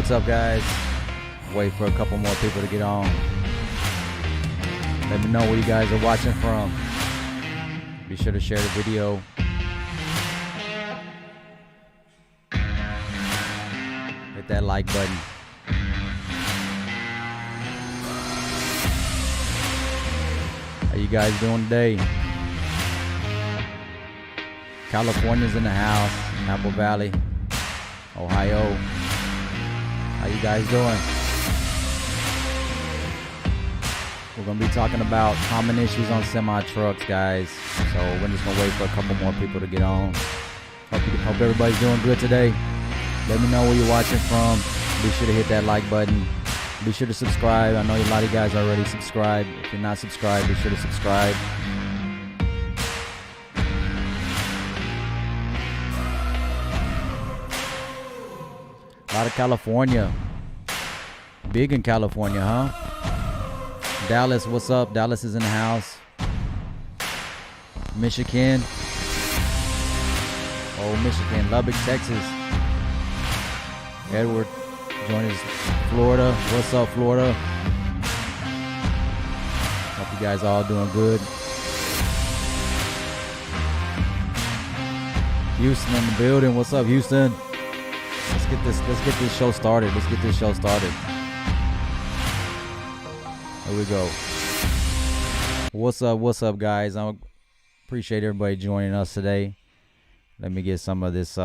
What's up, guys? Wait for a couple more people to get on. Let me know where you guys are watching from. Be sure to share the video. Hit that like button. How you guys doing today? California's in the house, Napa Valley, Ohio. How you guys doing? We're going to be talking about common issues on semi-trucks, guys. So we're just going to wait for a couple more people to get on. Hope everybody's doing good today. Let me know where you're watching from. Be sure to hit that like button. Be sure to subscribe. I know a lot of you guys already subscribed. If you're not subscribed, be sure to subscribe. Out of California. Big in California, huh? Dallas, what's up? Dallas is in the house. Michigan. Oh, Michigan. Lubbock, Texas. Edward joins Florida. What's up, Florida? Hope you guys all doing good. Houston in the building. What's up, Houston? Let's get this show started. Here we go. What's up, guys? I appreciate everybody joining us today. Let me get some of this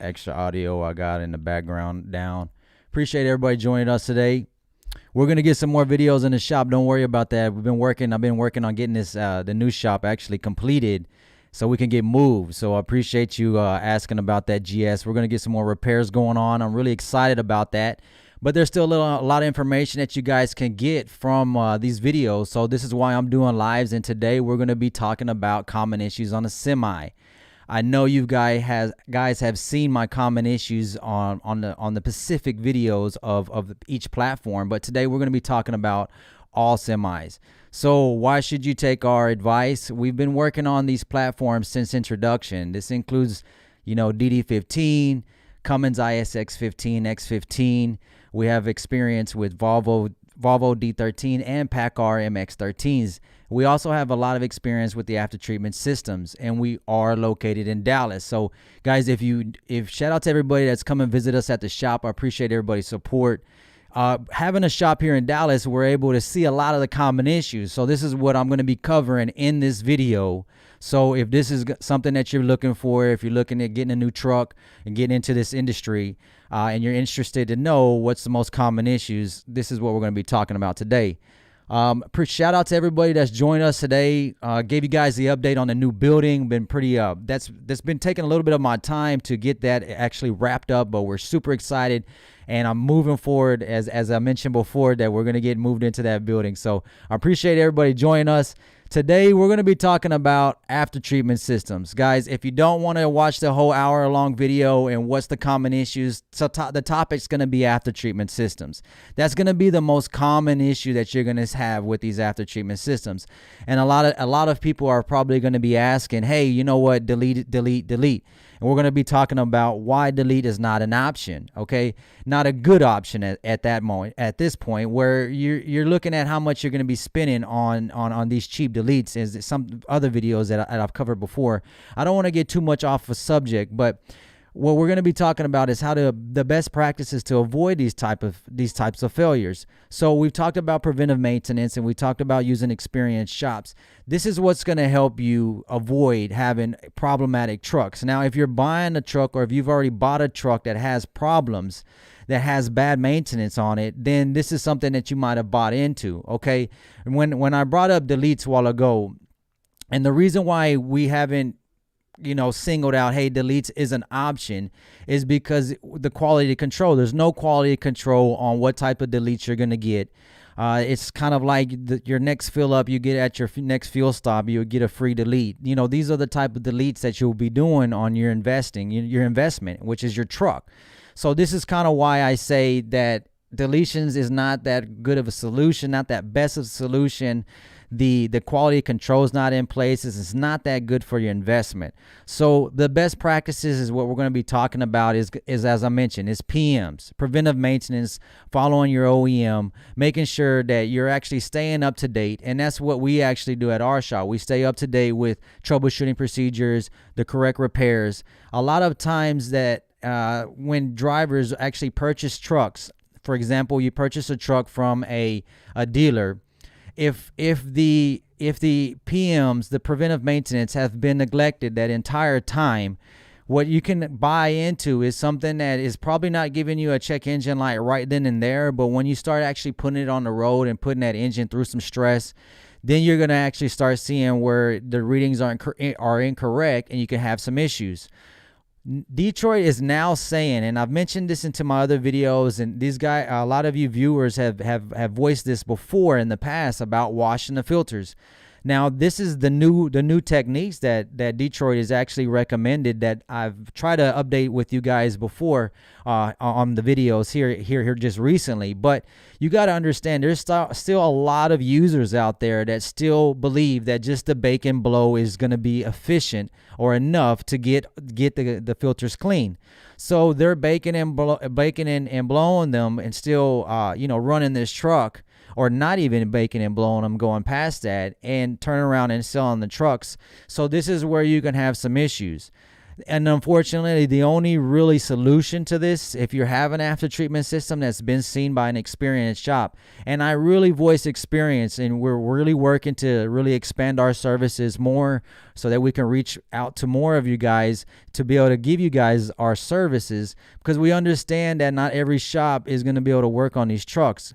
extra audio I got in the background down. Appreciate everybody joining us today. We're gonna get some more videos in the shop. Don't worry about that. I've been working on getting this the new shop actually completed, so we can get moved. So I appreciate you asking about that, GS. We're going to get some more repairs going on. I'm really excited about that. But there's still a lot of information that you guys can get from these videos. So this is why I'm doing lives. And today we're going to be talking about common issues on a semi. I know you guys have seen my common issues on the Pacific videos of each platform. But today we're going to be talking about all semis. So why should you take our advice? We've been working on these platforms since introduction. This includes, DD15, Cummins ISX 15, X15. We have experience with Volvo D13 and PACCAR MX13s. We also have a lot of experience with the after-treatment systems, and we are located in Dallas. So guys, if shout out to everybody that's come and visit us at the shop. I appreciate everybody's support. Having a shop here in Dallas, we're able to see a lot of the common issues. So this is what I'm going to be covering in this video. So if this is something that you're looking for, if you're looking at getting a new truck and getting into this industry, and you're interested to know what's the most common issues, this is what we're going to be talking about today. Shout out to everybody that's joined us today. Gave you guys the update on the new building. Been pretty that's been taking a little bit of my time to get that actually wrapped up, but we're super excited. And I'm moving forward, as I mentioned before, that we're going to get moved into that building. So I appreciate everybody joining us. Today, we're going to be talking about after-treatment systems. Guys, if you don't want to watch the whole hour-long video and what's the common issues, so the topic's going to be after-treatment systems. That's going to be the most common issue that you're going to have with these after-treatment systems. And a lot of people are probably going to be asking, hey, you know what, delete. And we're going to be talking about why delete is not an option, okay? Not a good option at this point, where you're looking at how much you're going to be spending on these cheap deletes, as some other videos that I've covered before. I don't want to get too much off a subject, but what we're going to be talking about is how the best practices to avoid these types of failures. So we've talked about preventive maintenance, and we talked about using experienced shops. This is what's going to help you avoid having problematic trucks. Now, if you're buying a truck, or if you've already bought a truck that has problems, that has bad maintenance on it, then this is something that you might have bought into, okay? When I brought up deletes a while ago, and the reason why we haven't singled out, hey, deletes is an option, is because the quality control. There's no quality control on what type of deletes you're going to get. It's kind of like your next fill up you get at your next fuel stop, you would get a free delete. These are the type of deletes that you'll be doing on your investment, which is your truck. So this is kind of why I say that deletions is not that good of a solution, not that best of a solution. the quality control is not in place. It's not that good for your investment. So the best practices is what we're going to be talking about is as I mentioned, is PMs, preventive maintenance, following your OEM, making sure that you're actually staying up to date. And that's what we actually do at our shop. We stay up to date with troubleshooting procedures, the correct repairs. A lot of times that when drivers actually purchase trucks, for example, you purchase a truck from a dealer, if the PMs, the preventive maintenance, have been neglected that entire time, what you can buy into is something that is probably not giving you a check engine light right then and there, but when you start actually putting it on the road and putting that engine through some stress, then you're going to actually start seeing where the readings are incorrect and you can have some issues. Detroit is now saying, and I've mentioned this into my other videos, and these guys, a lot of you viewers have voiced this before in the past about washing the filters. Now, this is the new techniques that Detroit has actually recommended that I've tried to update with you guys before on the videos here just recently. But you got to understand, there's still a lot of users out there that still believe that just the bake and blow is going to be efficient or enough to get the filters clean. So they're baking and blowing them and still running this truck, or not even baking and blowing them, going past that and turning around and selling the trucks. So this is where you can have some issues. And unfortunately, the only really solution to this, if you have an after treatment system that's been seen by an experienced shop, and I really voice experience, and we're really working to really expand our services more so that we can reach out to more of you guys to be able to give you guys our services, because we understand that not every shop is going to be able to work on these trucks.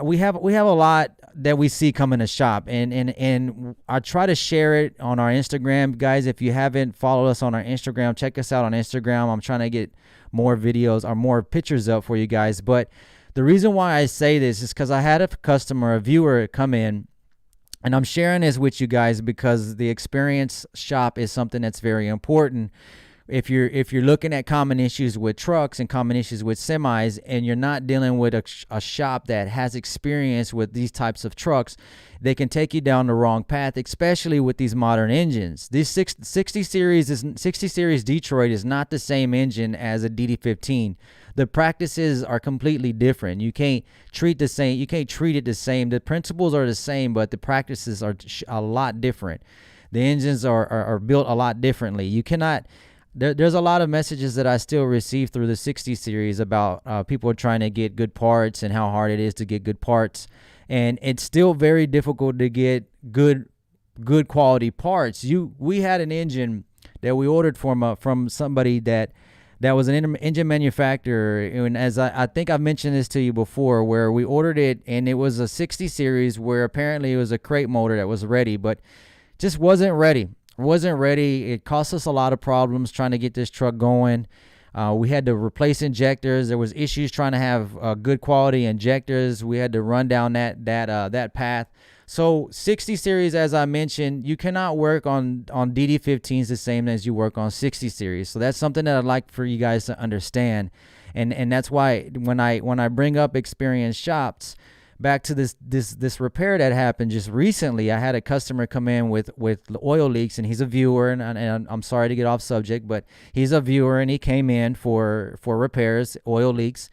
We have a lot that we see come in the shop, and I try to share it on our Instagram. Guys, if you haven't followed us on our Instagram, check us out on Instagram. I'm trying to get more videos or more pictures up for you guys. But the reason why I say this is because I had a viewer come in, and I'm sharing this with you guys because the experience shop is something that's very important. If you're looking at common issues with trucks and common issues with semis, and you're not dealing with a shop that has experience with these types of trucks, they can take you down the wrong path, especially with these modern engines. This 60 series Detroit is not the same engine as a DD15. The practices are completely different. You can't treat it the same. The principles are the same, but the practices are a lot different. The engines are built a lot differently. You cannot. There's a lot of messages that I still receive through the 60 series about people trying to get good parts and how hard it is to get good parts. And it's still very difficult to get good quality parts. We had an engine that we ordered from somebody that was an engine manufacturer. And as I think I've mentioned this to you before, where we ordered it and it was a 60 series where apparently it was a crate motor that was ready, but just wasn't ready. It cost us a lot of problems trying to get this truck going. We had to replace injectors. There was issues trying to have good quality injectors. We had to run down that path. So 60 series, as I mentioned, you cannot work on DD15s the same as you work on 60 series. So that's something that I'd like for you guys to understand. And that's why when I bring up experienced shops, back to this repair that happened just recently, I had a customer come in with oil leaks, and he's a viewer, and I'm sorry to get off subject, but he's a viewer, and he came in for repairs, oil leaks.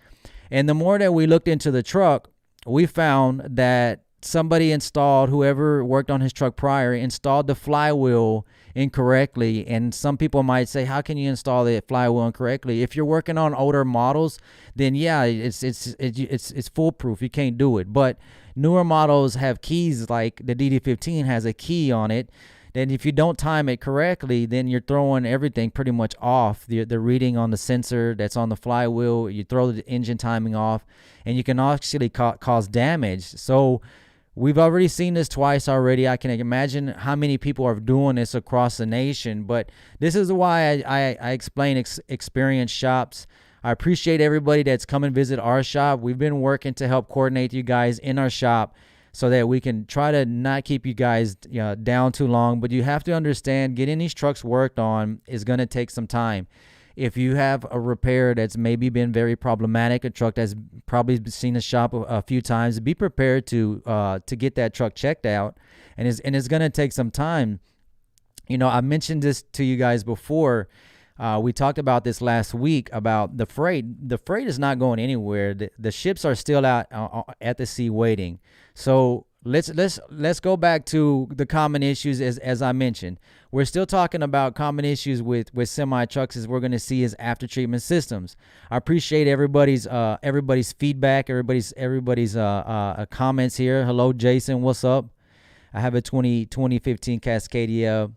And the more that we looked into the truck, we found that whoever worked on his truck prior, installed the flywheel incorrectly. And some people might say, how can you install the flywheel incorrectly? If you're working on older models, then yeah, it's foolproof. You can't do it. But newer models have keys, like the DD15 has a key on it. Then if you don't time it correctly, then you're throwing everything pretty much off. The reading on the sensor that's on the flywheel, you throw the engine timing off, and you can actually cause damage. So we've already seen this twice already. I can imagine how many people are doing this across the nation. But this is why I explain experienced shops. I appreciate everybody that's come and visit our shop. We've been working to help coordinate you guys in our shop so that we can try to not keep you guys down too long. But you have to understand, getting these trucks worked on is going to take some time. If you have a repair that's maybe been very problematic, a truck that's probably seen a shop a few times, be prepared to get that truck checked out, and it's going to take some time. I mentioned this to you guys before. We talked about this last week about the freight. The freight is not going anywhere. The ships are still out at the sea waiting. So let's go back to the common issues as I mentioned. We're still talking about common issues with semi trucks. As we're going to see is after treatment systems. I appreciate everybody's feedback, everybody's comments here. Hello, Jason. What's up? I have a 2015 Cascadia.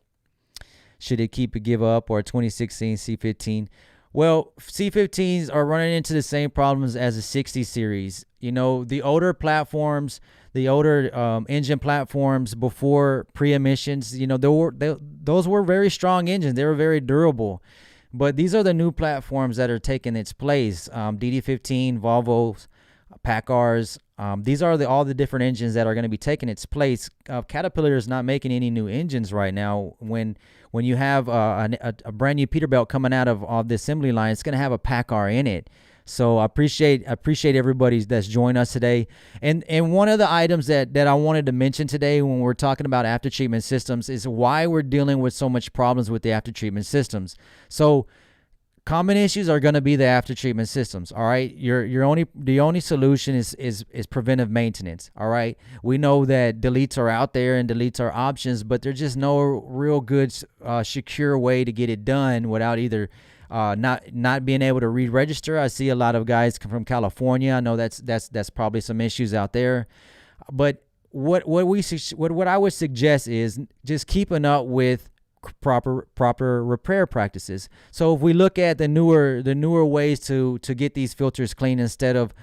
Should it keep a give up, or a 2016 C15? Well, C15s are running into the same problems as the 60 series. The older platforms, the older engine platforms before pre-emissions, those were very strong engines. They were very durable. But these are the new platforms that are taking its place. DD15, Volvos, PACCARs. These are all the different engines that are going to be taking its place. Caterpillar is not making any new engines right now. When you have a brand new Peterbilt coming out of the assembly line, it's going to have a PACCAR in it. So I appreciate everybody that's joined us today. And one of the items that I wanted to mention today when we're talking about after treatment systems is why we're dealing with so much problems with the after treatment systems. So common issues are going to be the after treatment systems. All right, the only solution is preventive maintenance. All right, we know that deletes are out there and deletes are options, but there's just no real good secure way to get it done without either not being able to re-register. I see a lot of guys come from California. I know that's probably some issues out there, but what I would suggest is just keeping up with proper repair practices. So if we look at the newer ways to get these filters clean instead of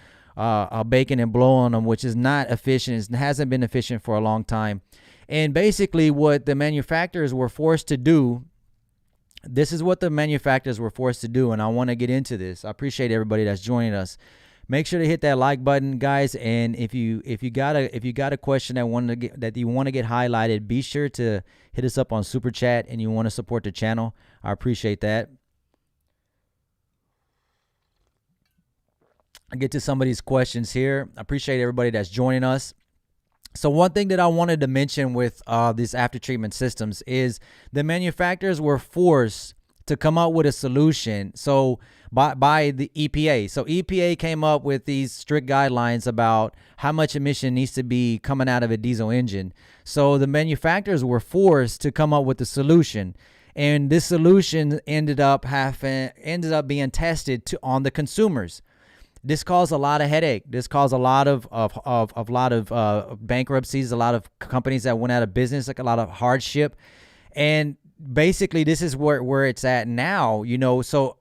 baking and blowing them, which is not efficient, it hasn't been efficient for a long time. And basically what the manufacturers were forced to do, this is what the manufacturers were forced to do, and I want to get into this. I appreciate everybody that's joining us. Make sure to hit that like button, guys. And if you got a question that you want to get highlighted, be sure to hit us up on Super Chat, and you want to support the channel. I appreciate that. I get to some of these questions here. I appreciate everybody that's joining us. So one thing that I wanted to mention with these after treatment systems is the manufacturers were forced to come up with a solution. So by the EPA. So EPA came up with these strict guidelines about how much emission needs to be coming out of a diesel engine. So the manufacturers were forced to come up with a solution. And this solution ended up being tested on the consumers. This caused a lot of headache. This caused a lot of bankruptcies, a lot of companies that went out of business, like a lot of hardship. And basically this is where it's at now, so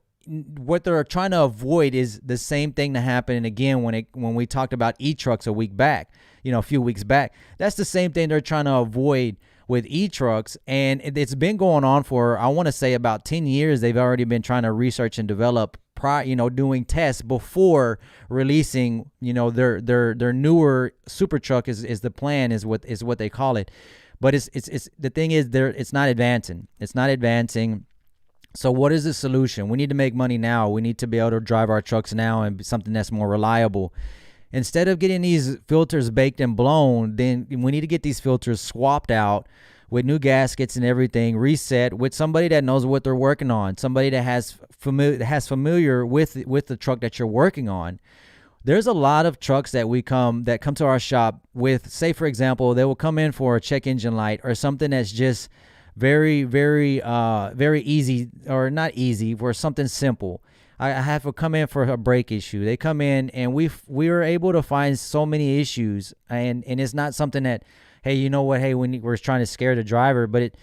what they're trying to avoid is the same thing that happened again when we talked about e-trucks a few weeks back. That's the same thing they're trying to avoid with e-trucks, and it's been going on for, I want to say, about 10 years. They've already been trying to research and develop doing tests before releasing their newer super truck is the plan, is what they call it. But it's the thing is, it's not advancing. It's not advancing. So what is the solution? We need to make money now. We need to be able to drive our trucks now and be something that's more reliable. Instead of getting these filters baked and blown, then we need to get these filters swapped out with new gaskets and everything, reset with somebody that knows what they're working on, somebody that has familiar with the truck that you're working on. There's a lot of trucks that come to our shop with, say, for example, they will come in for a check engine light or something that's just very, very, very easy, or not easy, for something simple. I have to come in for a brake issue. They come in and we were able to find so many issues, and it's not something that, hey, you know what, hey, we're trying to scare the driver, but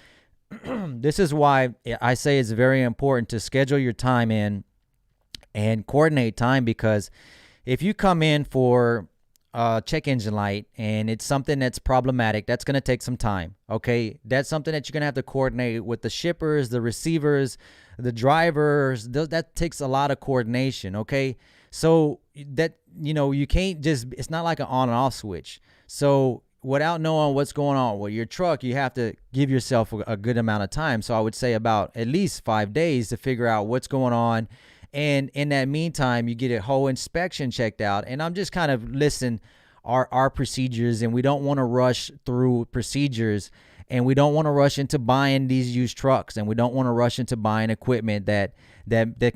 this is why I say it's very important to schedule your time in and coordinate time, because if you come in for check engine light and it's something that's problematic, that's going to take some time. Okay, that's something that you're going to have to coordinate with the shippers, the receivers, the drivers. That takes a lot of coordination. Okay, so that you can't just, it's not like an on and off switch. So without knowing what's going on with your truck, you have to give yourself a good amount of time. So I would say about at least 5 days to figure out what's going on. And in that meantime, you get a whole inspection checked out. And I'm just kind of listing our procedures, and we don't want to rush through procedures, and we don't want to rush into buying these used trucks, and we don't want to rush into buying equipment that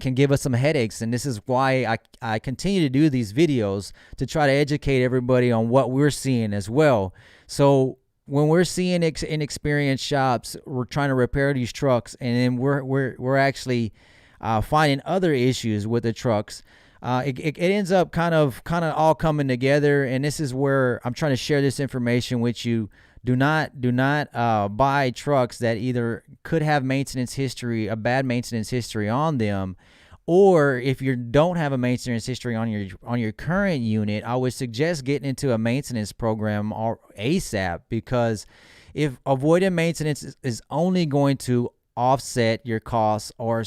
can give us some headaches. And this is why I continue to do these videos, to try to educate everybody on what we're seeing as well. So when we're seeing inexperienced shops, we're trying to repair these trucks, and then we're actually finding other issues with the trucks. It ends up kind of all coming together, and this is where I'm trying to share this information with you. Do not buy trucks that either could have maintenance history, a bad maintenance history on them, or if you don't have a maintenance history on your current unit, I would suggest getting into a maintenance program or ASAP, because if avoiding maintenance is only going to offset your costs or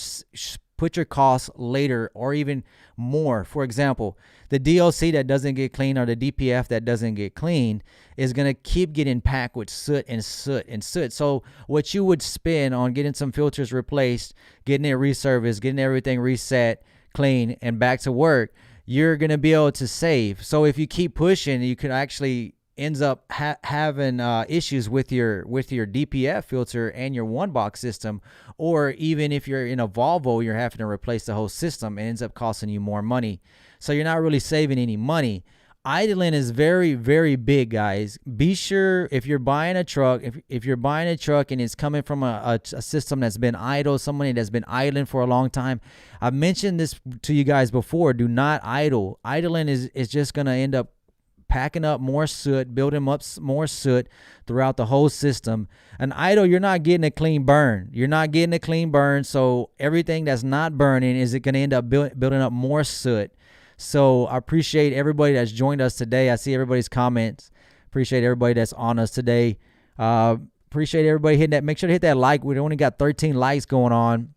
put your costs later or even more. For example, the DLC that doesn't get clean, or the DPF that doesn't get clean, is going to keep getting packed with soot and soot and soot. So what you would spend on getting some filters replaced, getting it reserviced, getting everything reset, clean, and back to work, you're going to be able to save. So if you keep pushing, you could actually ends up having issues with your DPF filter and your one box system, or even if you're in a Volvo, you're having to replace the whole system. It ends up costing you more money. So you're not really saving any money. Idling is very, very big, guys. Be sure if you're buying a truck, if you're buying a truck and it's coming from a system that's been idle, somebody that's been idling for a long time. I've mentioned this to you guys before. Do not idle. Idling is just going to end up packing up more soot, building up more soot throughout the whole system. An idle, you're not getting a clean burn. You're not getting a clean burn. So everything that's not burning is going to end up building up more soot. So I appreciate everybody that's joined us today. I see everybody's comments. Appreciate everybody that's on us today. Appreciate everybody hitting that. Make sure to hit that like. We only got 13 likes going on.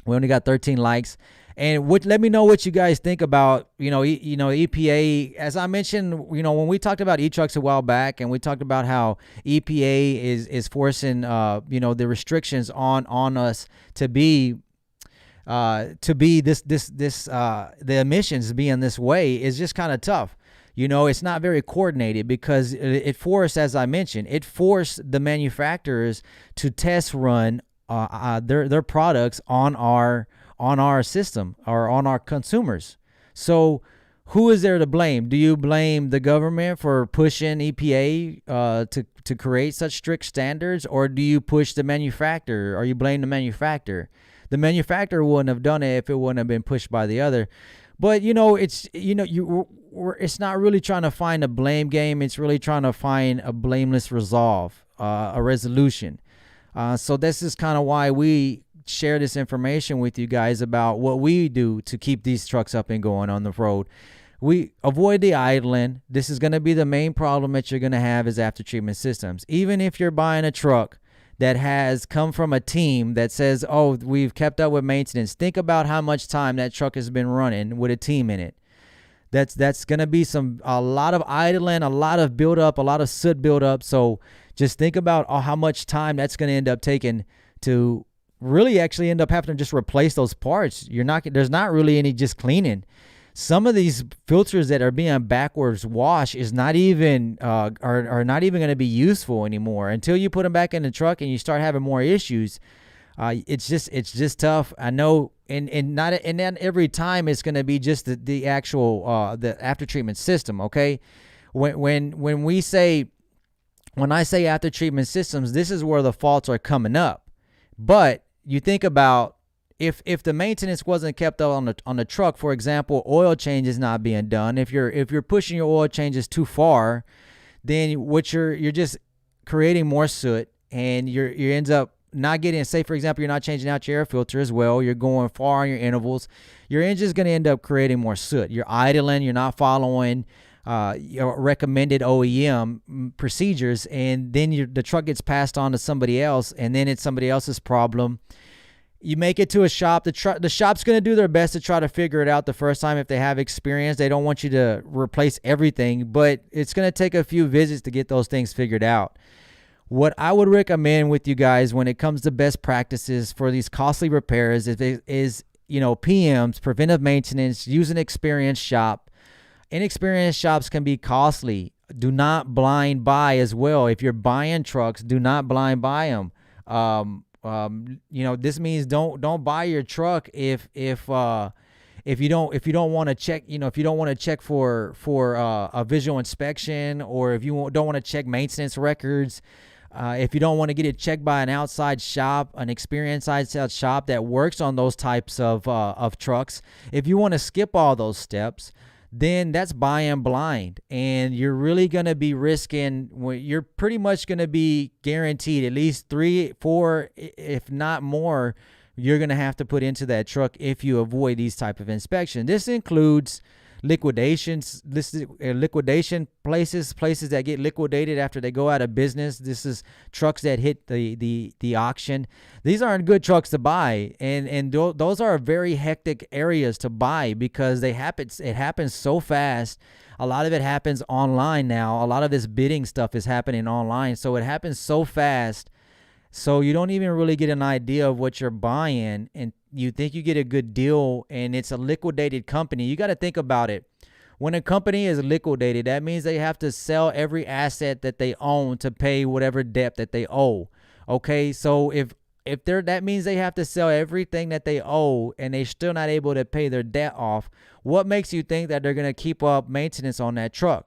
We only got 13 likes. And let me know what you guys think about, EPA. As I mentioned, when we talked about e-trucks a while back, and we talked about how EPA is forcing, the restrictions on us to be the emissions being this way is just kind of tough. It's not very coordinated, because it forced, as I mentioned, it forced the manufacturers to test run their products on our system or on our consumers. So who is there to blame? Do you blame the government for pushing EPA to create such strict standards, or do you push the manufacturer, or you blame the manufacturer? The manufacturer wouldn't have done it if it wouldn't have been pushed by the other. But it's not really trying to find a blame game. It's really trying to find a blameless resolve, a resolution. So this is kind of why we share this information with you guys about what we do to keep these trucks up and going on the road. We avoid the idling. This is going to be the main problem that you're going to have, is after treatment systems. Even if you're buying a truck that has come from a team that says, oh, we've kept up with maintenance, think about how much time that truck has been running with a team in it. That's going to be a lot of idling, a lot of buildup, a lot of soot buildup. So just think about how much time that's going to end up taking to really actually end up having to just replace those parts. There's not really any just cleaning. Some of these filters that are being backwards washed is not even are not even going to be useful anymore until you put them back in the truck and you start having more issues. It's just tough. I know, and then every time it's going to be just the actual the after treatment system. Okay, when I say after treatment systems, this is where the faults are coming up. But you think about if the maintenance wasn't kept up on the truck, for example, oil change is not being done. If you're pushing your oil changes too far, then you're just creating more soot, and you ends up not getting, say for example, you're not changing out your air filter as well. You're going far on your intervals. Your engine's going to end up creating more soot. You're idling. You're not following your recommended OEM procedures, and then the truck gets passed on to somebody else, and then it's somebody else's problem. You make it to a shop. The shop's going to do their best to try to figure it out the first time if they have experience. They don't want you to replace everything, but it's going to take a few visits to get those things figured out. What I would recommend with you guys when it comes to best practices for these costly repairs is PMs, preventive maintenance, use an experienced shop. Inexperienced shops can be costly. Do not blind buy as well. If you're buying trucks, do not blind buy them. This means don't buy your truck if you don't want to check, if you don't want to check for a visual inspection, or if you don't want to check maintenance records, if you don't want to get it checked by an outside shop, an experienced outside shop that works on those types of trucks. If you want to skip all those steps, then that's buying blind, and you're really going to be risking, you're pretty much going to be guaranteed at least 3, 4, if not more, you're going to have to put into that truck if you avoid these type of inspections. This includes liquidation places that get liquidated after they go out of business. This is trucks that hit the auction. These aren't good trucks to buy, and those are very hectic areas to buy because it happens so fast. A lot of it happens online now. A lot of this bidding stuff is happening online, so it happens so fast. So you don't even really get an idea of what you're buying, and you think you get a good deal, and it's a liquidated company. You got to think about it. When a company is liquidated, that means they have to sell every asset that they own to pay whatever debt that they owe. Okay, so if that means they have to sell everything that they owe, and they're still not able to pay their debt off, what makes you think that they're going to keep up maintenance on that truck?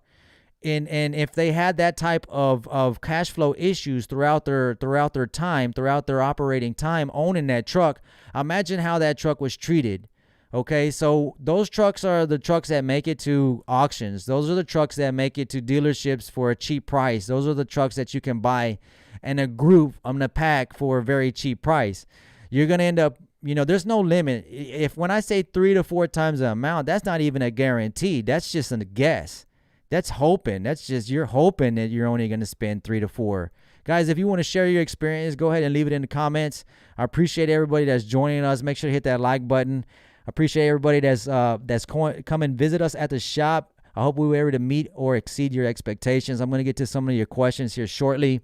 And if they had that type of cash flow issues throughout their operating time owning that truck, imagine how that truck was treated. Okay, so those trucks are the trucks that make it to auctions. Those are the trucks that make it to dealerships for a cheap price. Those are the trucks that you can buy in a group on a pack for a very cheap price. You're going to end up, there's no limit. If when I say 3 to 4 times the amount, that's not even a guarantee. That's just a guess. That's hoping. That's just, you're hoping that you're only going to spend 3 to 4. Guys, if you want to share your experience, go ahead and leave it in the comments. I appreciate everybody that's joining us. Make sure to hit that like button. I appreciate everybody that's come and visit us at the shop. I hope we were able to meet or exceed your expectations. I'm going to get to some of your questions here shortly.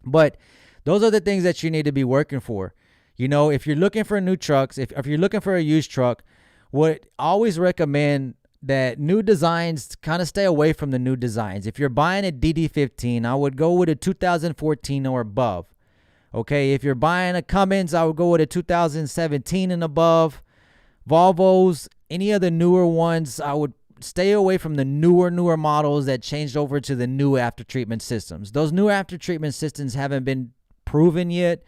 But those are the things that you need to be working for. If you're looking for new trucks, if you're looking for a used truck, what I always recommend that new designs, kind of stay away from the new designs. If you're buying a DD15, I would go with a 2014 or above. Okay, if you're buying a Cummins, I would go with a 2017 and above. Volvos, any of the newer ones, I would stay away from the newer models that changed over to the new aftertreatment systems. Those new aftertreatment systems haven't been proven yet.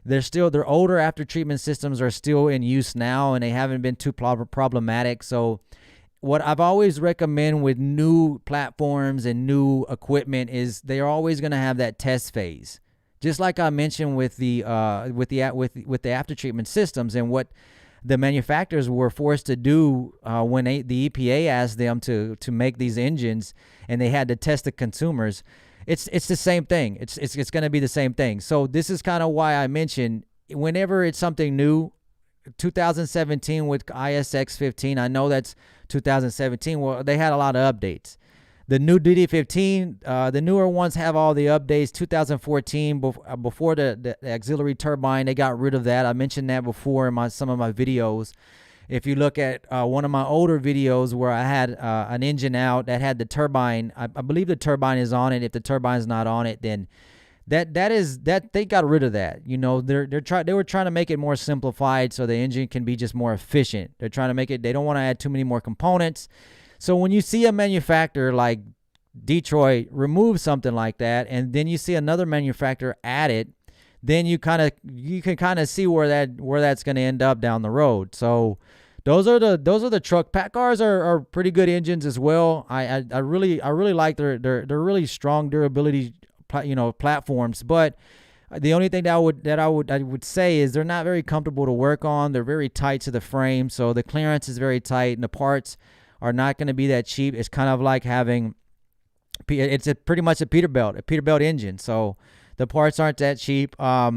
Their older aftertreatment systems are still in use now, and they haven't been too problematic. So what I've always recommend with new platforms and new equipment is they're always going to have that test phase. Just like I mentioned with the aftertreatment systems, and what the manufacturers were forced to do when the EPA asked them to make these engines, and they had to test the consumers. It's the same thing. It's going to be the same thing. So this is kind of why I mentioned whenever it's something new. 2017 with ISX 15, I know that's 2017. Well, they had a lot of updates. The new DD15, the newer ones have all the updates. 2014, before the auxiliary turbine, they got rid of that. I mentioned that before in some of my videos. If you look at one of my older videos where I had an engine out that had the turbine, I believe the turbine is on it. If the turbine's not on it, then that they got rid of that. They were trying to make it more simplified so the engine can be just more efficient. They're trying to make it, they don't want to add too many more components. So when you see a manufacturer like Detroit remove something like that, and then you see another manufacturer add it, then you can kind of see where that's going to end up down the road. So those are the truck. Pack cars are pretty good engines as well. I really like their really strong durability platforms, but the only thing that I would say is they're not very comfortable to work on. They're very tight to the frame, so the clearance is very tight, and the parts are not going to be that cheap. It's kind of like having pretty much a Peterbilt engine, so the parts aren't that cheap. I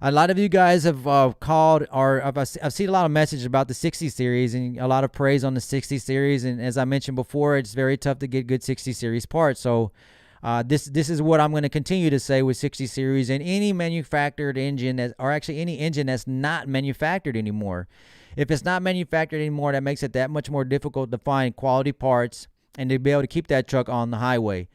A lot of you guys have called, or I've seen a lot of messages about the 60 series and a lot of praise on the 60 series. And as I mentioned before, it's very tough to get good 60 series parts. So this is what I'm going to continue to say with 60 series and any manufactured engine or actually any engine that's not manufactured anymore. If it's not manufactured anymore, that makes it that much more difficult to find quality parts and to be able to keep that truck on the highway.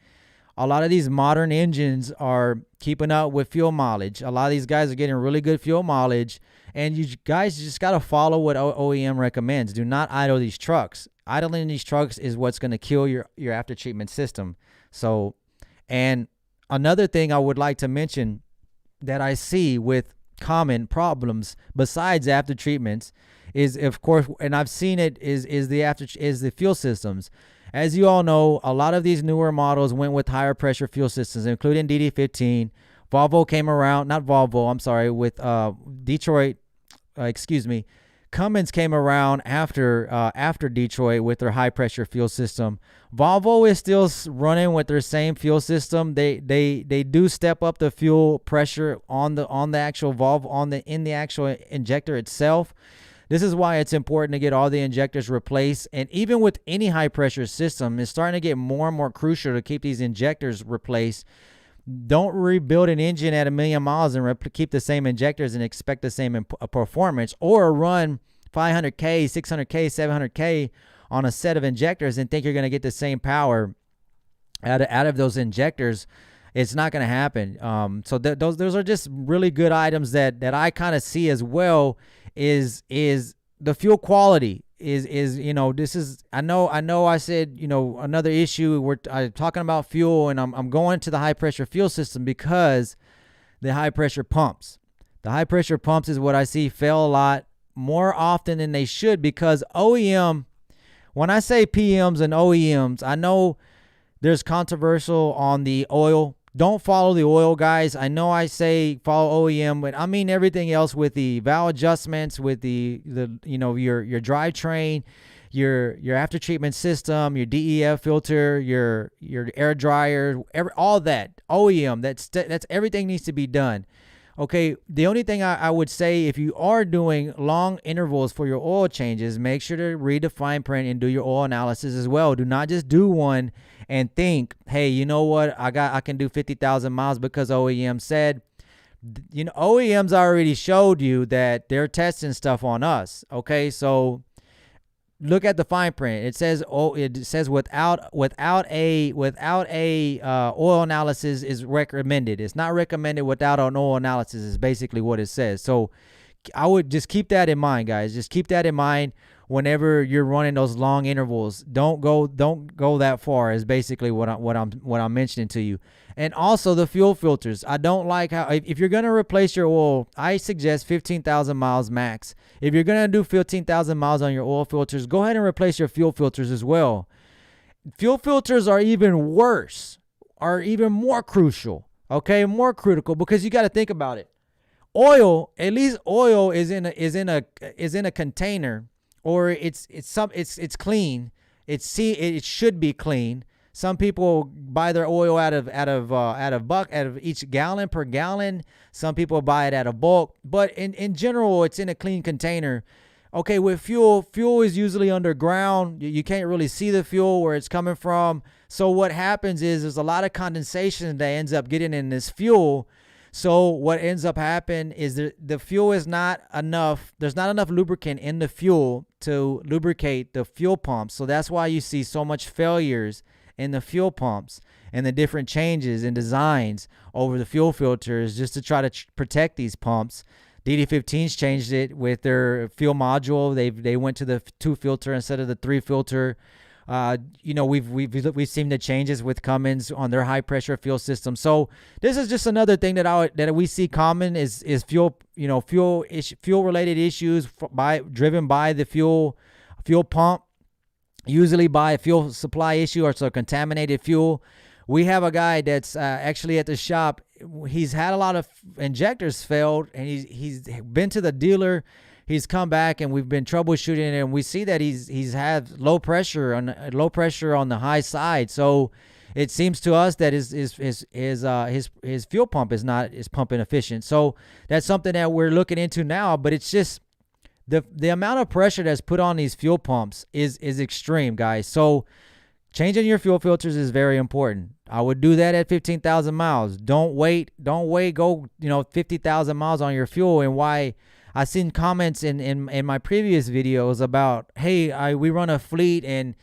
A lot of these modern engines are keeping up with fuel mileage. A lot of these guys are getting really good fuel mileage, and you guys just got to follow what OEM recommends. Do not idle these trucks. Idling these trucks is what's going to kill your after treatment system. So, and another thing I would like to mention that I see with common problems besides after treatments is, of course, and I've seen it, is the fuel systems. As you all know, a lot of these newer models went with higher pressure fuel systems, including DD15. Volvo came around, not Volvo, I'm sorry, with Cummins came around after Detroit with their high pressure fuel system. Volvo is still running with their same fuel system. They do step up the fuel pressure on the actual valve in the actual injector itself. This is why it's important to get all the injectors replaced. And even with any high pressure system, it's starting to get more and more crucial to keep these injectors replaced. Don't rebuild an engine at 1,000,000 miles and keep the same injectors and expect the same performance, or run 500K, 600K, 700K on a set of injectors and think you're going to get the same power out of those injectors. It's not going to happen. So those are just really good items that I kind of see as well. Is the fuel quality is this is I know I said another issue we're talking about fuel, and I'm going to the high pressure fuel system because the high pressure pumps is what I see fail a lot more often than they should, because OEM, when I say PMs and OEMs, I know there's controversial on the oil. Don't follow the oil, guys. I know I say follow OEM, but I mean everything else with the valve adjustments, with the your drivetrain, your after treatment system, your DEF filter, your air dryer, all that OEM. That's everything needs to be done. Okay, the only thing I would say, if you are doing long intervals for your oil changes, make sure to read the fine print and do your oil analysis as well. Do not just do one and think, hey, you know what, I can do 50,000 miles because OEM said. OEM's already showed you that they're testing stuff on us. Okay, so look at the fine print. It says without a oil analysis is recommended. It's not recommended without an oil analysis is basically what it says. So I would just keep that in mind, guys. Just keep that in mind whenever you're running those long intervals. Don't go that far is basically what I'm mentioning to you. And also the fuel filters. I don't like how, if you're going to replace your oil, I suggest 15,000 miles max. If you're going to do 15,000 miles on your oil filters, go ahead and replace your fuel filters as well. Fuel filters are even worse, are even more crucial, okay? More critical, because you got to think about it. Oil, at least oil is in a container, or it's clean. It should be clean. Some people buy their oil out of each gallon per gallon. Some people buy it out of bulk, but in general, it's in a clean container. Okay, with fuel is usually underground. You can't really see the fuel where it's coming from. So what happens is there's a lot of condensation that ends up getting in this fuel. So what ends up happening is the fuel is not enough. There's not enough lubricant in the fuel to lubricate the fuel pumps. So that's why you see so much failures in the fuel pumps and the different changes and designs over the fuel filters just to try to protect these pumps. DD15's changed it with their fuel module. They went to the 2 filter instead of the 3 filter. We've seen the changes with Cummins on their high pressure fuel system. So this is just another thing that we see common is fuel related issues driven by the fuel pump, usually by a fuel supply issue or so contaminated fuel. We have a guy that's actually at the shop. He's had a lot of injectors failed, and he's been to the dealer. He's come back, and we've been troubleshooting, and we see that he's had low pressure on the high side. So it seems to us that his fuel pump is pumping efficient. So that's something that we're looking into now. But it's just the amount of pressure that's put on these fuel pumps is extreme, guys. So changing your fuel filters is very important. I would do that at 15,000 miles. Don't wait. Go 50,000 miles on your fuel. And why I seen comments in my previous videos about, hey, we run a fleet and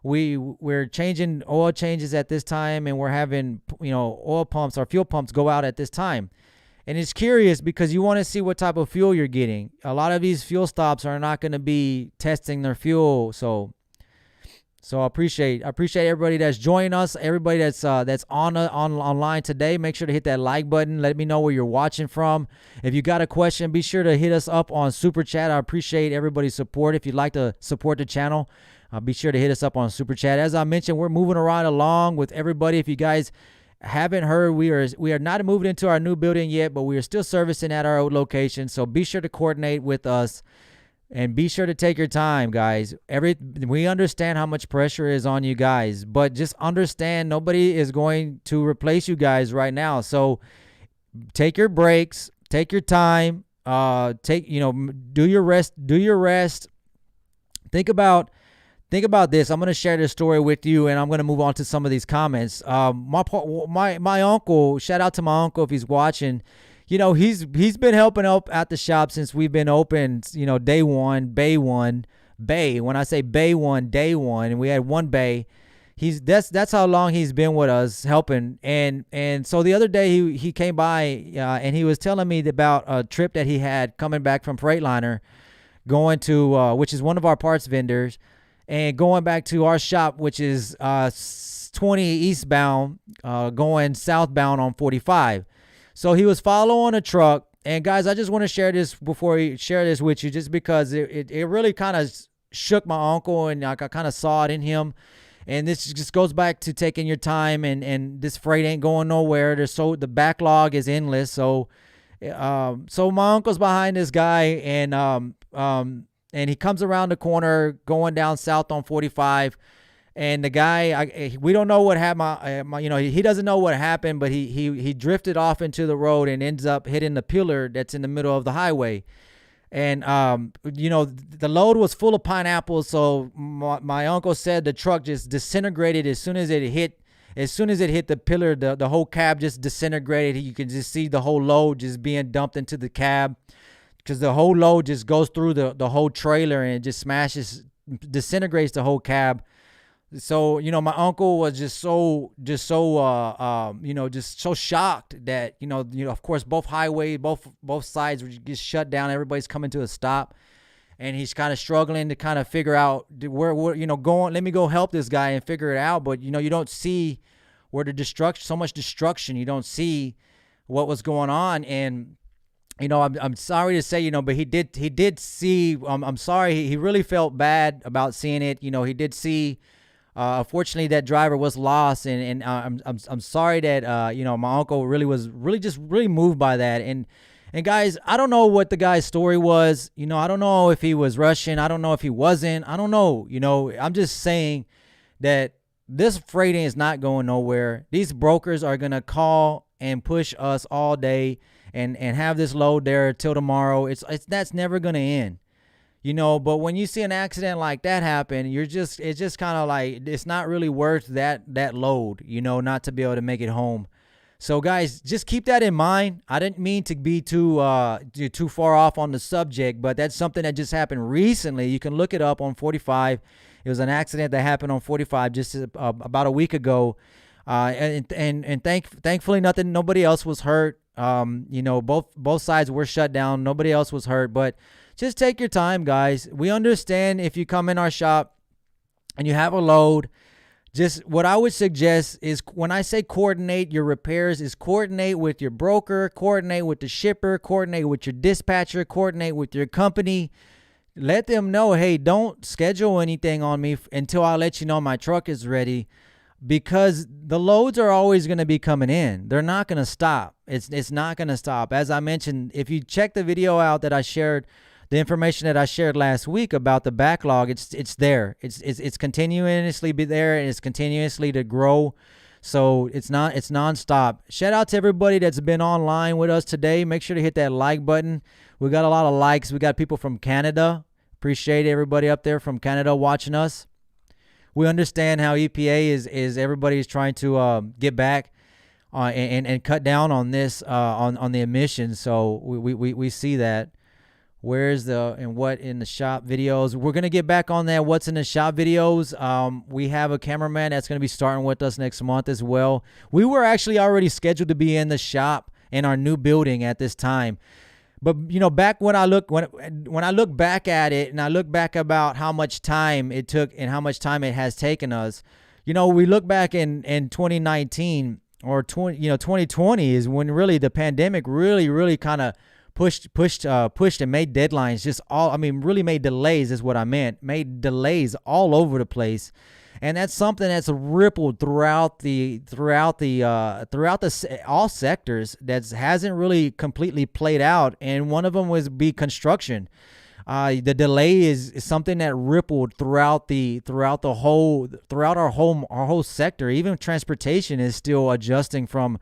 we're changing oil changes at this time, and we're having oil pumps or fuel pumps go out at this time. And it's curious because you want to see what type of fuel you're getting. A lot of these fuel stops are not going to be testing their fuel. So I appreciate everybody that's joining us, everybody that's online today. Make sure to hit that like button. Let me know where you're watching from. If you got a question, be sure to hit us up on Super Chat. I appreciate everybody's support. If you'd like to support the channel, be sure to hit us up on Super Chat. As I mentioned, we're moving right along with everybody. If you guys haven't heard, we are not moving into our new building yet, but we are still servicing at our old location. So be sure to coordinate with us. And be sure to take your time, guys. We understand how much pressure is on you guys, but just understand nobody is going to replace you guys right now. So take your breaks, take your time, do your rest. Think about this. I'm going to share this story with you, and I'm going to move on to some of these comments. My uncle, shout out to my uncle if he's watching. He's been helping up at the shop since we've been open, day one, bay one. When I say bay one, day one, and we had one bay. That's how long he's been with us helping. And so the other day he came by and he was telling me about a trip that he had coming back from Freightliner, going to which is one of our parts vendors, and going back to our shop, which is 20 eastbound, going southbound on 45. So he was following a truck, and guys, I just want to share this with you, just because it really kind of shook my uncle, and I kind of saw it in him. And this just goes back to taking your time, and this freight ain't going nowhere. The backlog is endless. So my uncle's behind this guy, and he comes around the corner going down south on 45. And the guy, we don't know what happened. He doesn't know what happened, but he drifted off into the road and ends up hitting the pillar that's in the middle of the highway. And the load was full of pineapples. So my uncle said the truck just disintegrated as soon as it hit the pillar. The whole cab just disintegrated. You can just see the whole load just being dumped into the cab, because the whole load just goes through the whole trailer and it just disintegrates the whole cab. So, my uncle was just so shocked that, of course, both highways, both sides were just shut down. Everybody's coming to a stop, and he's kind of struggling to kind of figure out where going. Let me go help this guy and figure it out. But, you don't see where so much destruction. You don't see what was going on. And, I'm sorry to say, but he did see, I'm sorry. He really felt bad about seeing it. He did see. Unfortunately, that driver was lost, and I'm sorry that my uncle was really moved by that. And guys, I don't know what the guy's story was. I don't know if he was Russian. I don't know if he wasn't. I don't know. I'm just saying that this freighting is not going nowhere. These brokers are gonna call and push us all day and have this load there till tomorrow. That's never gonna end. But when you see an accident like that happen, it's just kind of like, it's not really worth that load, not to be able to make it home. So guys, just keep that in mind. I didn't mean to be too far off on the subject, but that's something that just happened recently. You can look it up on 45. It was an accident that happened on 45 just about a week ago. Thankfully nobody else was hurt. Both sides were shut down. Nobody else was hurt, but just take your time, guys. We understand if you come in our shop and you have a load. Just what I would suggest is, when I say coordinate your repairs, is coordinate with your broker, coordinate with the shipper, coordinate with your dispatcher, coordinate with your company. Let them know, hey, don't schedule anything on me until I let you know my truck is ready, because the loads are always going to be coming in. They're not going to stop. It's not going to stop. As I mentioned, if you check the video out that I shared, the information that I shared last week about the backlog, it's there. It's continuously be there, and it's continuously to grow. So it's nonstop. Shout out to everybody that's been online with us today. Make sure to hit that like button. We got a lot of likes. We got people from Canada. Appreciate everybody up there from Canada watching us. We understand how EPA is everybody's trying to get back and cut down on this on the emissions. So we see that. Where's the and what in the shop videos? We're gonna get back on that. What's in the shop videos? We have a cameraman that's gonna be starting with us next month as well. We were actually already scheduled to be in the shop in our new building at this time. But you know, back when I look back at it, and I look back about how much time it took and how much time it has taken us, you know, we look back in 2019 or 2020 is when really the pandemic really kind of pushed and made deadlines really made delays is what I meant. Made delays all over the place. And that's something that's rippled throughout all sectors that hasn't really completely played out. And one of them was construction. The delay is something that rippled throughout our whole sector. Even transportation is still adjusting from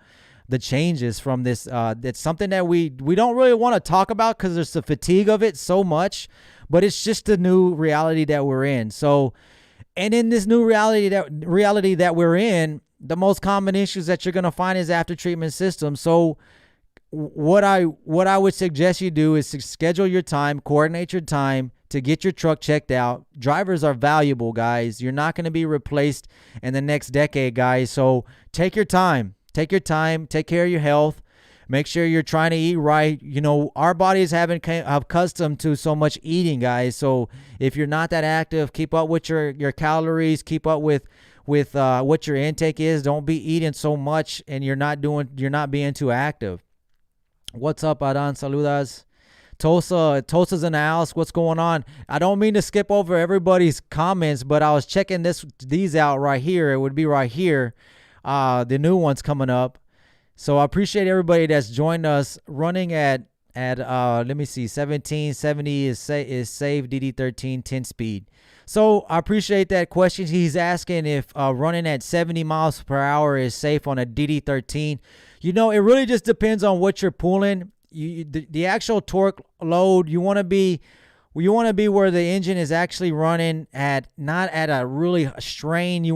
the changes from this. That's something that we don't really want to talk about because there's the fatigue of it so much, but it's just the new reality that we're in. So, and in this new reality that we're in, the most common issues that you're going to find is after treatment systems. So what I would suggest you do is to schedule your time, coordinate your time to get your truck checked out. Drivers are valuable, guys. You're not going to be replaced in the next decade, guys. So take your time. Take your time. Take care of your health. Make sure you're trying to eat right. You know, our bodies haven't accustomed to so much eating, guys. So if you're not that active, keep up with your calories. Keep up with what your intake is. Don't be eating so much, and you're not being too active. What's up, Adan? Saludas. Tulsa's in the house. What's going on? I don't mean to skip over everybody's comments, but I was checking these out right here. It would be right here. The new one's coming up. So I appreciate everybody that's joined us. Running at let me see, 1770 is safe, DD13 10 speed. So I appreciate that question. He's asking if running at 70 miles per hour is safe on a DD13. You know, it really just depends on what you're pulling. The actual torque load, you want to be where the engine is actually running at not at a really strain. You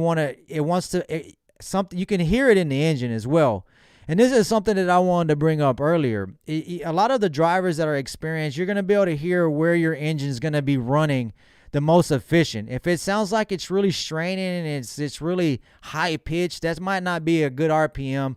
can hear it in the engine as well. And this is something that I wanted to bring up earlier. A lot of the drivers that are experienced, you're going to be able to hear where your engine is going to be running the most efficient. If it sounds like it's really straining and it's really high pitched, that might not be a good RPM.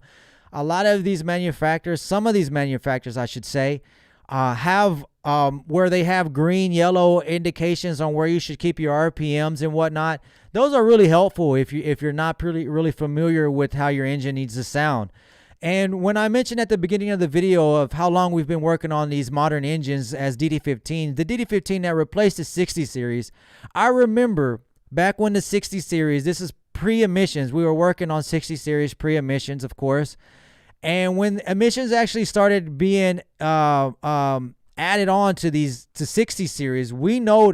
A lot of these manufacturers, some of these manufacturers, I should say, have where they have green, yellow indications on where you should keep your RPMs and whatnot. Those are really helpful if you're not really familiar with how your engine needs to sound. And when I mentioned at the beginning of the video of how long we've been working on these modern engines as DD15, the DD15 that replaced the 60 series, I remember back when the 60 series, this is pre-emissions, we were working on 60 series pre-emissions, of course. And when emissions actually started being added on to 60 series,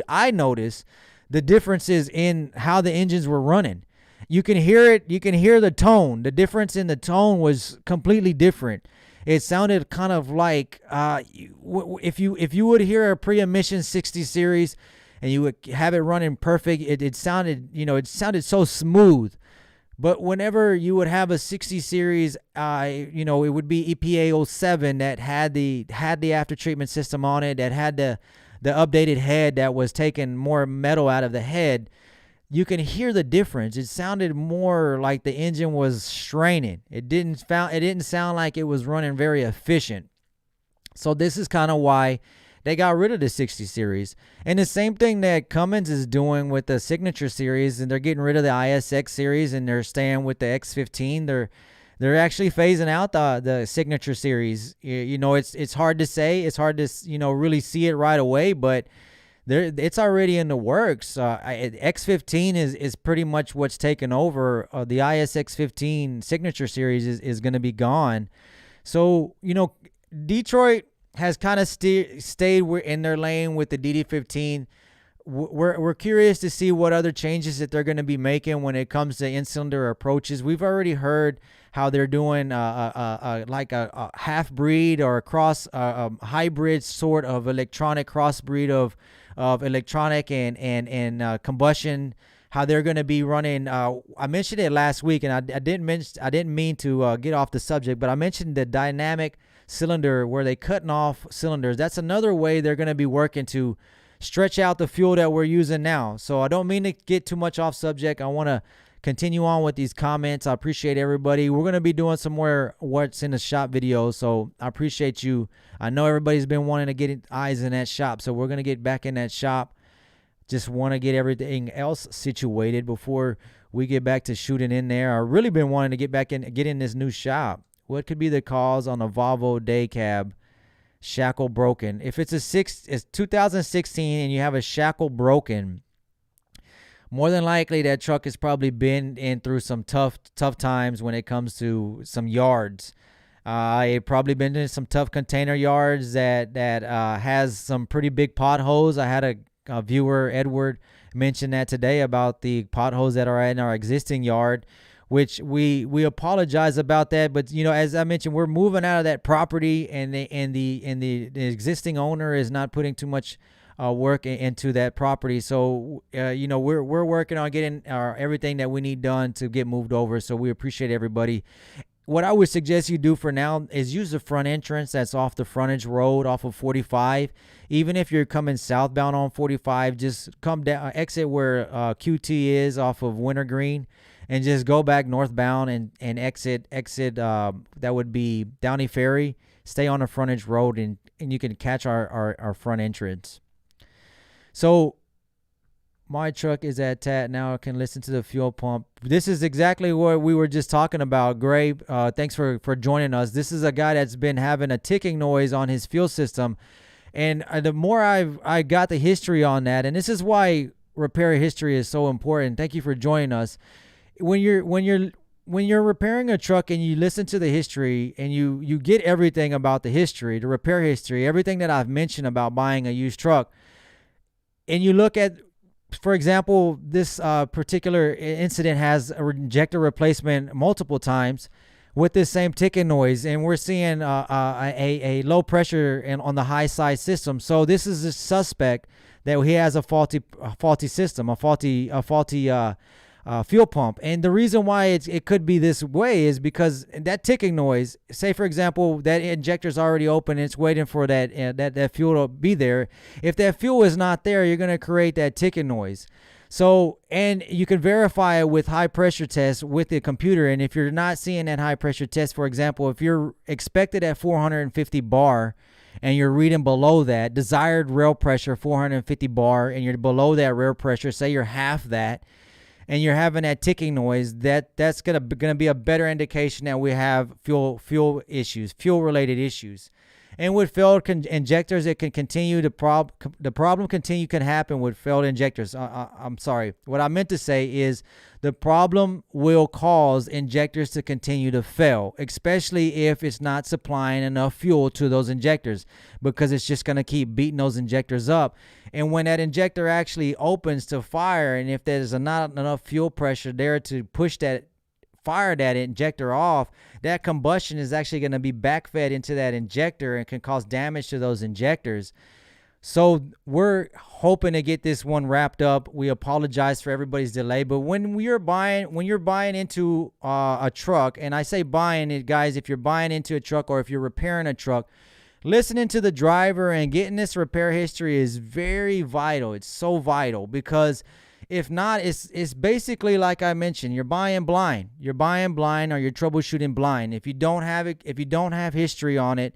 I noticed the differences in how the engines were running. You can hear it. You can hear the tone. The difference in the tone was completely different. It sounded kind of like if you would hear a pre-emission 60 series and you would have it running perfect, it sounded so smooth. But whenever you would have a 60 series, it would be EPA 07 that had the after treatment system on it, that had the updated head that was taking more metal out of the head. You can hear the difference. It sounded more like the engine was straining. It didn't sound like it was running very efficient. So this is kind of why they got rid of the 60 series. And the same thing that Cummins is doing with the Signature series, and they're getting rid of the ISX series and they're staying with the X15. They're actually phasing out the Signature series. It's hard to say. It's hard to really see it right away, but it's already in the works. X15 is pretty much what's taken over. The ISX15 Signature series is going to be gone. So, Detroit has kind of stayed in their lane with the DD15. we're curious to see what other changes that they're going to be making when it comes to in-cylinder approaches. We've already heard how they're doing like a half breed or a cross hybrid sort of electronic crossbreed of electronic and combustion. How they're going to be running. I mentioned it last week, and I didn't mean to get off the subject, but I mentioned the dynamic cylinder where they cutting off cylinders. That's another way they're going to be working to stretch out the fuel that we're using now. So I don't mean to get too much off subject. I want to continue on with these comments. I appreciate everybody. We're going to be doing some more what's in the shop videos, so I appreciate you. I know everybody's been wanting to get eyes in that shop, so we're going to get back in that shop. Just want to get everything else situated before we get back to shooting in there. I've really been wanting to get in this new shop. What could be the cause on a Volvo day cab shackle broken? If it's it's 2016 and you have a shackle broken, more than likely that truck has probably been in through some tough times when it comes to some yards. It probably been in some tough container yards that has some pretty big potholes. I had a viewer, Edward, mentioned that today about the potholes that are in our existing yard, which we apologize about that. But as I mentioned, we're moving out of that property, and the existing owner is not putting too much work into that property. So we're working on getting everything that we need done to get moved over. So we appreciate everybody. What I would suggest you do for now is use the front entrance that's off the frontage road off of 45. Even if you're coming southbound on 45, just come down, exit where QT is off of Wintergreen, and just go back northbound and exit. That would be Downey Ferry. Stay on the frontage road, and you can catch our front entrance. So my truck is at TAT. Now I can listen to the fuel pump. This is exactly what we were just talking about. Gray, thanks for joining us. This is a guy that's been having a ticking noise on his fuel system. And the more I got the history on that, and this is why repair history is so important. Thank you for joining us. When you're repairing a truck and you listen to the history and you get everything about the history, the repair history, everything that I've mentioned about buying a used truck, and you look at, for example, this particular incident has a injector replacement multiple times with this same ticking noise, and we're seeing a low pressure on the high side system. So this is a suspect that he has a faulty system, a faulty fuel pump. And the reason why it could be this way is because that ticking noise, say for example that injector's already open and it's waiting for that fuel to be there. If that fuel is not there, you're going to create that ticking noise. So, and you can verify it with high pressure tests with the computer. And if you're not seeing that high pressure test, for example, if you're expected at 450 bar and you're reading below that desired rail pressure, 450 bar, and you're below that rail pressure, say you're half that, and you're having that ticking noise, that's gonna be a better indication that we have fuel issues, fuel related issues. And with failed injectors, it can continue the problem can happen with failed injectors. I'm sorry. What I meant to say is the problem will cause injectors to continue to fail, especially if it's not supplying enough fuel to those injectors, because it's just going to keep beating those injectors up. And when that injector actually opens to fire, and if there's not enough fuel pressure there to fire that injector off, that combustion is actually going to be backfed into that injector and can cause damage to those injectors. So we're hoping to get this one wrapped up. We apologize for everybody's delay, but when you're buying into a truck, and I say buying it, guys, if you're buying into a truck or if you're repairing a truck, listening to the driver and getting this repair history is very vital. It's so vital, because if not, it's basically like I mentioned, you're buying blind. You're buying blind, or you're troubleshooting blind. If you don't have history on it,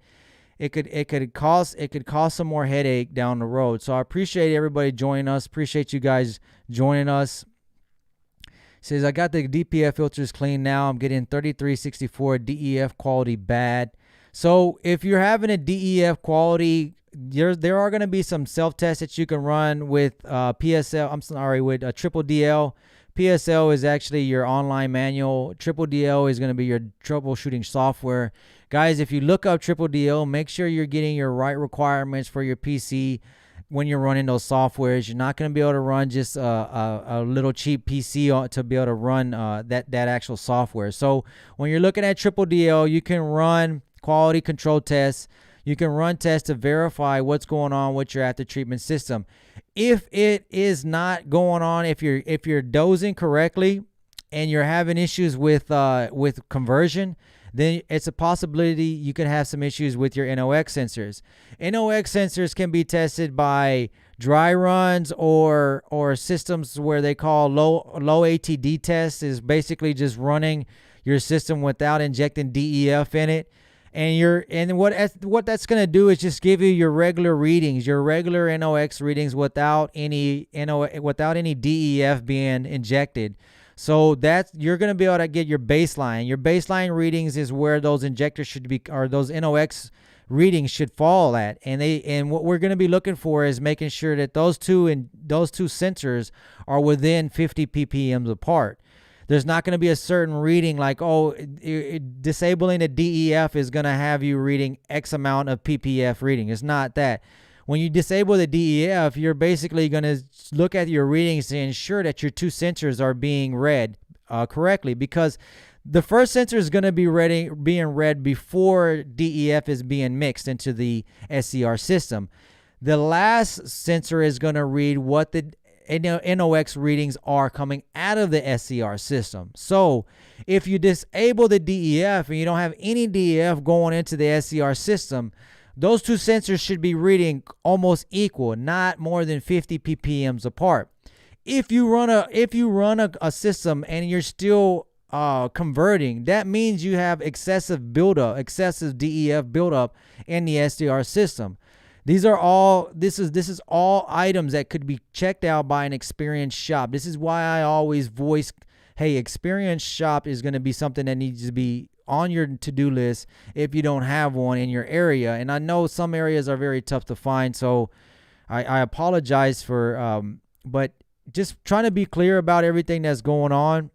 it could cause some more headache down the road. So I appreciate everybody joining us. Appreciate you guys joining us. Says I got the DPF filters clean now. I'm getting 3364 DEF quality bad. So if you're having a DEF quality, there are going to be some self-tests that you can run with with Triple DL. PSL is actually your online manual. Triple DL is going to be your troubleshooting software. Guys, if you look up Triple DL, make sure you're getting your right requirements for your PC. when you're running those softwares. You're not going to be able to run just a little cheap PC to be able to run that actual software. So when you're looking at Triple DL, you can run quality control tests. You can run tests to verify what's going on with your after treatment system. If it is not going on, if you're dosing correctly and you're having issues with conversion, then it's a possibility you could have some issues with your NOx sensors. NOx sensors can be tested by dry runs or systems where they call low ATD tests, is basically just running your system without injecting DEF in it. And what that's going to do is just give you your regular readings, your regular NOx readings without any DEF being injected. So you're going to be able to get your baseline. Your baseline readings is where those injectors should be, or those NOx readings should fall at. And what we're going to be looking for is making sure that those two sensors are within 50 ppm apart. There's not going to be a certain reading like, disabling a DEF is going to have you reading X amount of ppf reading. It's not that. When you disable the DEF, you're basically going to look at your readings to ensure that your two sensors are being read correctly, because the first sensor is going to be being read before DEF is being mixed into the SCR system. The last sensor is going to read what the NOx readings are coming out of the SCR system. So if you disable the DEF and you don't have any DEF going into the SCR system, those two sensors should be reading almost equal, not more than 50 ppm apart. If you run a system and you're still converting, that means you have excessive DEF buildup in the SCR system. This is all items that could be checked out by an experienced shop. This is why I always voice, hey, experienced shop is going to be something that needs to be on your to-do list if you don't have one in your area. And I know some areas are very tough to find, so I apologize for, but just trying to be clear about everything that's going on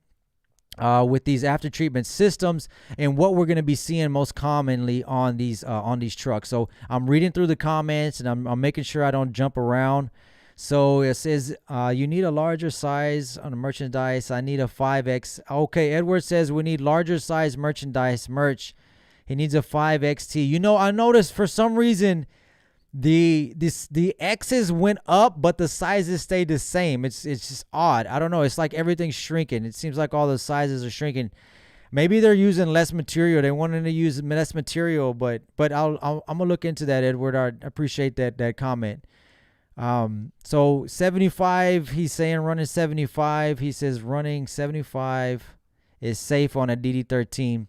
with these after treatment systems and what we're going to be seeing most commonly on these trucks. So I'm reading through the comments and I'm making sure I don't jump around. So it says you need a larger size on the merchandise. I need a 5X. Okay, Edward says we need larger size merchandise merch. He needs a 5XT. You know, I noticed for some reason the X's went up, but the sizes stayed the same. It's just odd. I don't know. It's like everything's shrinking. It seems like all the sizes are shrinking. Maybe they're using less material. They wanted to use less material, but I'm gonna look into that, Edward. I appreciate that comment. So 75, he's saying running 75. He says running 75 is safe on a DD13.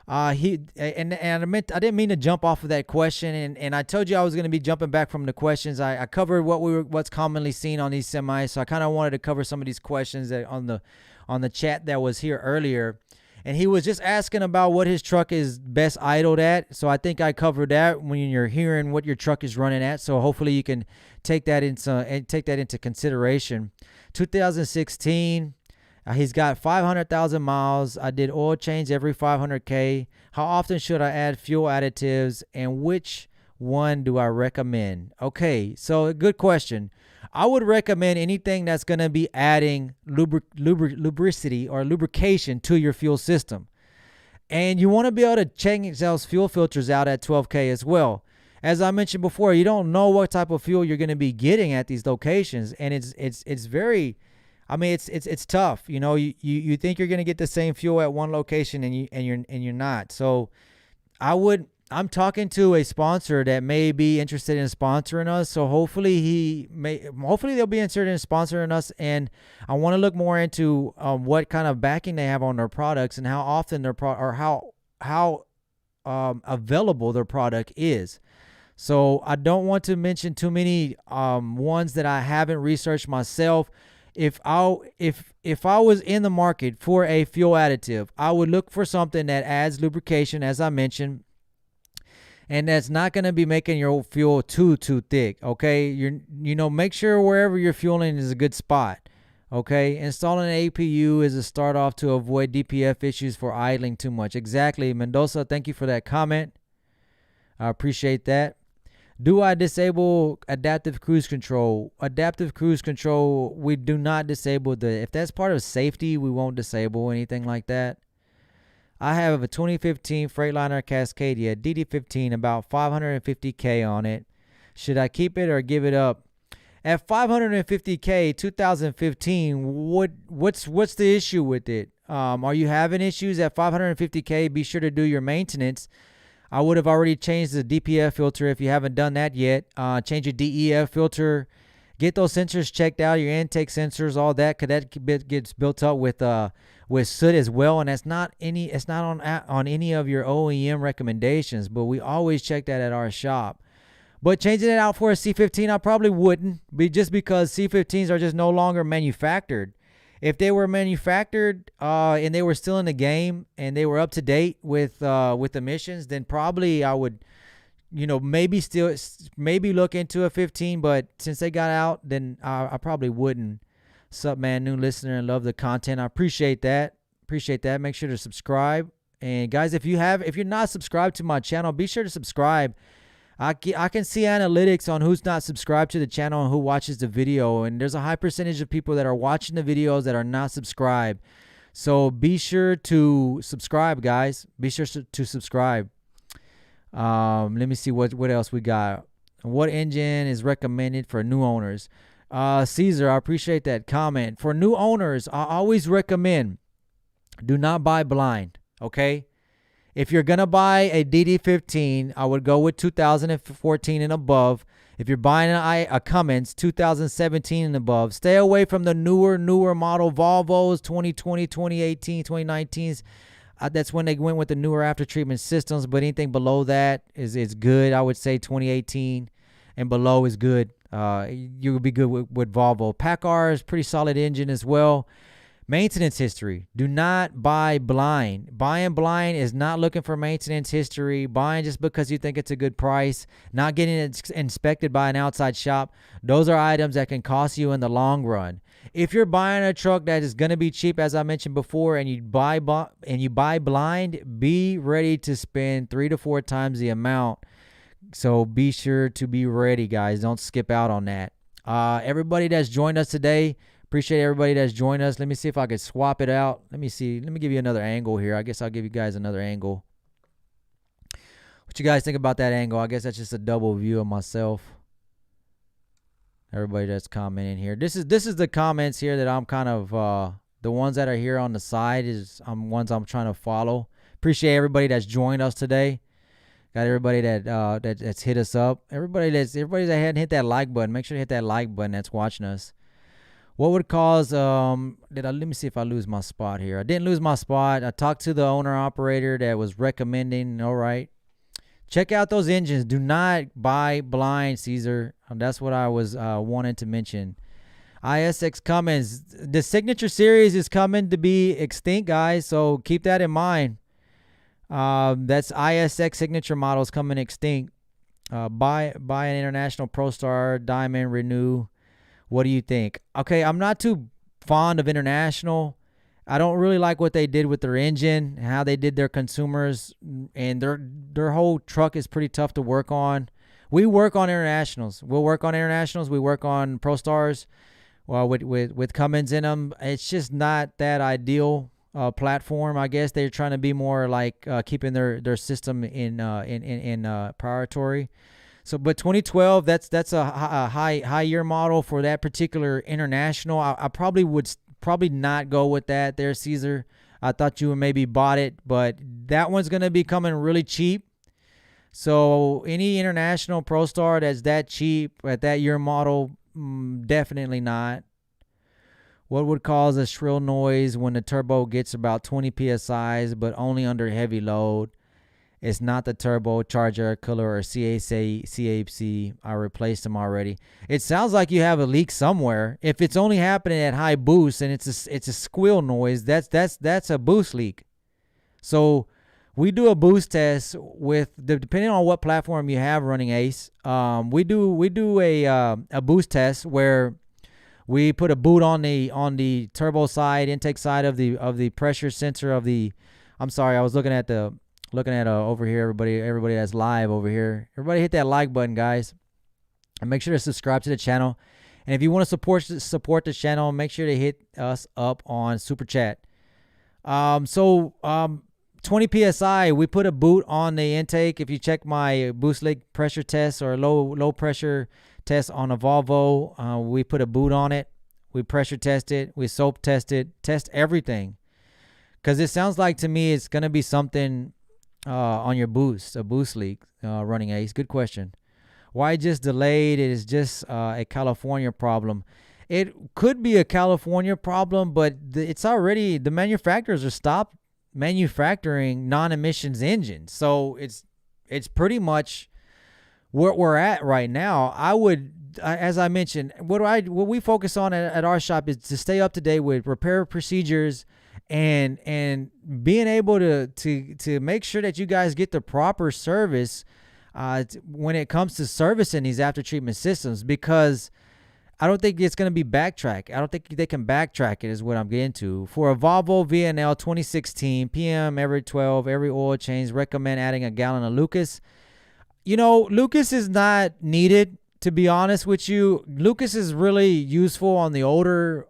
I didn't mean to jump off of that question, and I told you I was going to be jumping back from the questions. I covered what's commonly seen on these semis, so I kind of wanted to cover some of these questions that on the chat that was here earlier. And he was just asking about what his truck is best idled at. So I think I covered that when you're hearing what your truck is running at. So hopefully you can take that into consideration. 2016, he's got 500,000 miles. I did oil change every 500K. How often should I add fuel additives, and which one do I recommend? Okay, so a good question. I would recommend anything that's going to be adding lubricity or lubrication to your fuel system. And you want to be able to change those fuel filters out at 12K as well. As I mentioned before, you don't know what type of fuel you're going to be getting at these locations, and it's very, I mean, it's tough. You know, you think you're going to get the same fuel at one location, and you're not. So I'm talking to a sponsor that may be interested in sponsoring us. So hopefully they'll be interested in sponsoring us. And I want to look more into what kind of backing they have on their products and how often how available their product is. So I don't want to mention too many ones that I haven't researched myself. If I was in the market for a fuel additive, I would look for something that adds lubrication, as I mentioned, and that's not going to be making your fuel too thick. Okay, make sure wherever you're fueling is a good spot. Okay, installing an APU is a start off to avoid DPF issues for idling too much. Exactly, Mendoza. Thank you for that comment. I appreciate that. Do I disable adaptive cruise control? Adaptive cruise control, we do not disable if that's part of safety, we won't disable anything like that. I have a 2015 Freightliner Cascadia DD15, about 550K on it. Should I keep it or give it up? At 550K, 2015, what's the issue with it? Are you having issues at 550K? Be sure to do your maintenance. I would have already changed the DPF filter if you haven't done that yet. Change your DEF filter. Get those sensors checked out, your intake sensors, all that, because that gets built up with soot as well, and it's not on any of your OEM recommendations, but we always check that at our shop. But changing it out for a C15, I probably wouldn't, just because C15s are just no longer manufactured. If they were manufactured and they were still in the game and they were up to date with emissions, then probably I would, maybe look into a 15. But since they got out, then I probably wouldn't. Sup, man, new listener and love the content. I appreciate that. Make sure to subscribe. And guys, if you're not subscribed to my channel, be sure to subscribe. I can see analytics on who's not subscribed to the channel and who watches the video, and there's a high percentage of people that are watching the videos that are not subscribed. So be sure to subscribe, guys. Be sure to subscribe. Let me see what else we got. What engine is recommended for new owners? Caesar, I appreciate that comment. For new owners, I always recommend do not buy blind, okay? If you're going to buy a DD15, I would go with 2014 and above. If you're buying a Cummins 2017 and above, stay away from the newer model Volvos 2020, 2018, 2019s. That's when they went with the newer after-treatment systems, but anything below that is good. I would say 2018 and below is good. You would be good with Volvo. PACCAR is pretty solid engine as well. Maintenance history. Do not buy blind. Buying blind is not looking for maintenance history. Buying just because you think it's a good price. Not getting it inspected by an outside shop. Those are items that can cost you in the long run. If you're buying a truck that is going to be cheap, as I mentioned before, and you buy blind, be ready to spend 3 to 4 times the amount. So be sure to be ready, guys. Don't skip out on that. Everybody that's joined us today, appreciate everybody that's joined us. Let me see if I could swap it out. Let me see. Let me give you another angle here. I guess I'll give you guys another angle. What you guys think about that angle? I guess that's just a double view of myself. Everybody that's commenting here. This is the comments here that I'm kind of the ones that are here on the side is ones I'm trying to follow. Appreciate everybody that's joined us today. Got everybody that's hit us up. Everybody that hadn't hit that like button. Make sure to hit that like button that's watching us. What would cause let me see if I lose my spot here. I didn't lose my spot. I talked to the owner operator that was recommending. All right, check out those engines. Do not buy blind, Caesar. That's what I was wanting to mention. ISX Cummins. The Signature Series is coming to be extinct, guys. So keep that in mind. That's ISX Signature models coming extinct. Buy an international ProStar Diamond Renew. What do you think? Okay, I'm not too fond of international. I don't really like what they did with their engine, how they did their consumers, and their whole truck is pretty tough to work on. We work on internationals. We'll work on internationals. We work on ProStars, well, with Cummins in them. It's just not that ideal platform. I guess they're trying to be more like keeping their system in priority. So, but 2012, that's a high year model for that particular international. I probably would not go with that there, Caesar. I thought you would maybe bought it, but that one's going to be coming really cheap. So any international ProStar that's that cheap at that year model, definitely not. What would cause a shrill noise when the turbo gets about 20 psi, but only under heavy load? It's not the turbocharger, cooler, or CAC. I replaced them already. It sounds like you have a leak somewhere. If it's only happening at high boost and it's a squeal noise, that's a boost leak. So we do a boost test with depending on what platform you have running Ace. We do a boost test where we put a boot on the turbo side, intake side of the pressure sensor of the. I'm sorry, I was looking at the looking at over here, everybody that's live over here. Everybody hit that like button, guys, and make sure to subscribe to the channel. And if you want to support the channel, make sure to hit us up on Super Chat. 20 psi, we put a boot on the intake. If you check my boost leak pressure test or low pressure test on a Volvo, we put a boot on it. We pressure test it. We soap test it. Test everything. Because it sounds like to me it's going to be something on your boost, a boost leak running Ace. Good question. Why just delayed? It is just a California problem. It could be a California problem, but it's already, the manufacturers are stopped manufacturing non-emissions engines. So it's pretty much where we're at right now. As I mentioned, what we focus on at our shop is to stay up to date with repair procedures and being able to make sure that you guys get the proper service when it comes to servicing these after treatment systems, because I don't think it's going to be backtrack. I don't think they can backtrack it is what I'm getting to. For a Volvo VNL 2016, PM every 12, every oil change, recommend adding a gallon of Lucas. Lucas is not needed, to be honest with you. Lucas is really useful on the older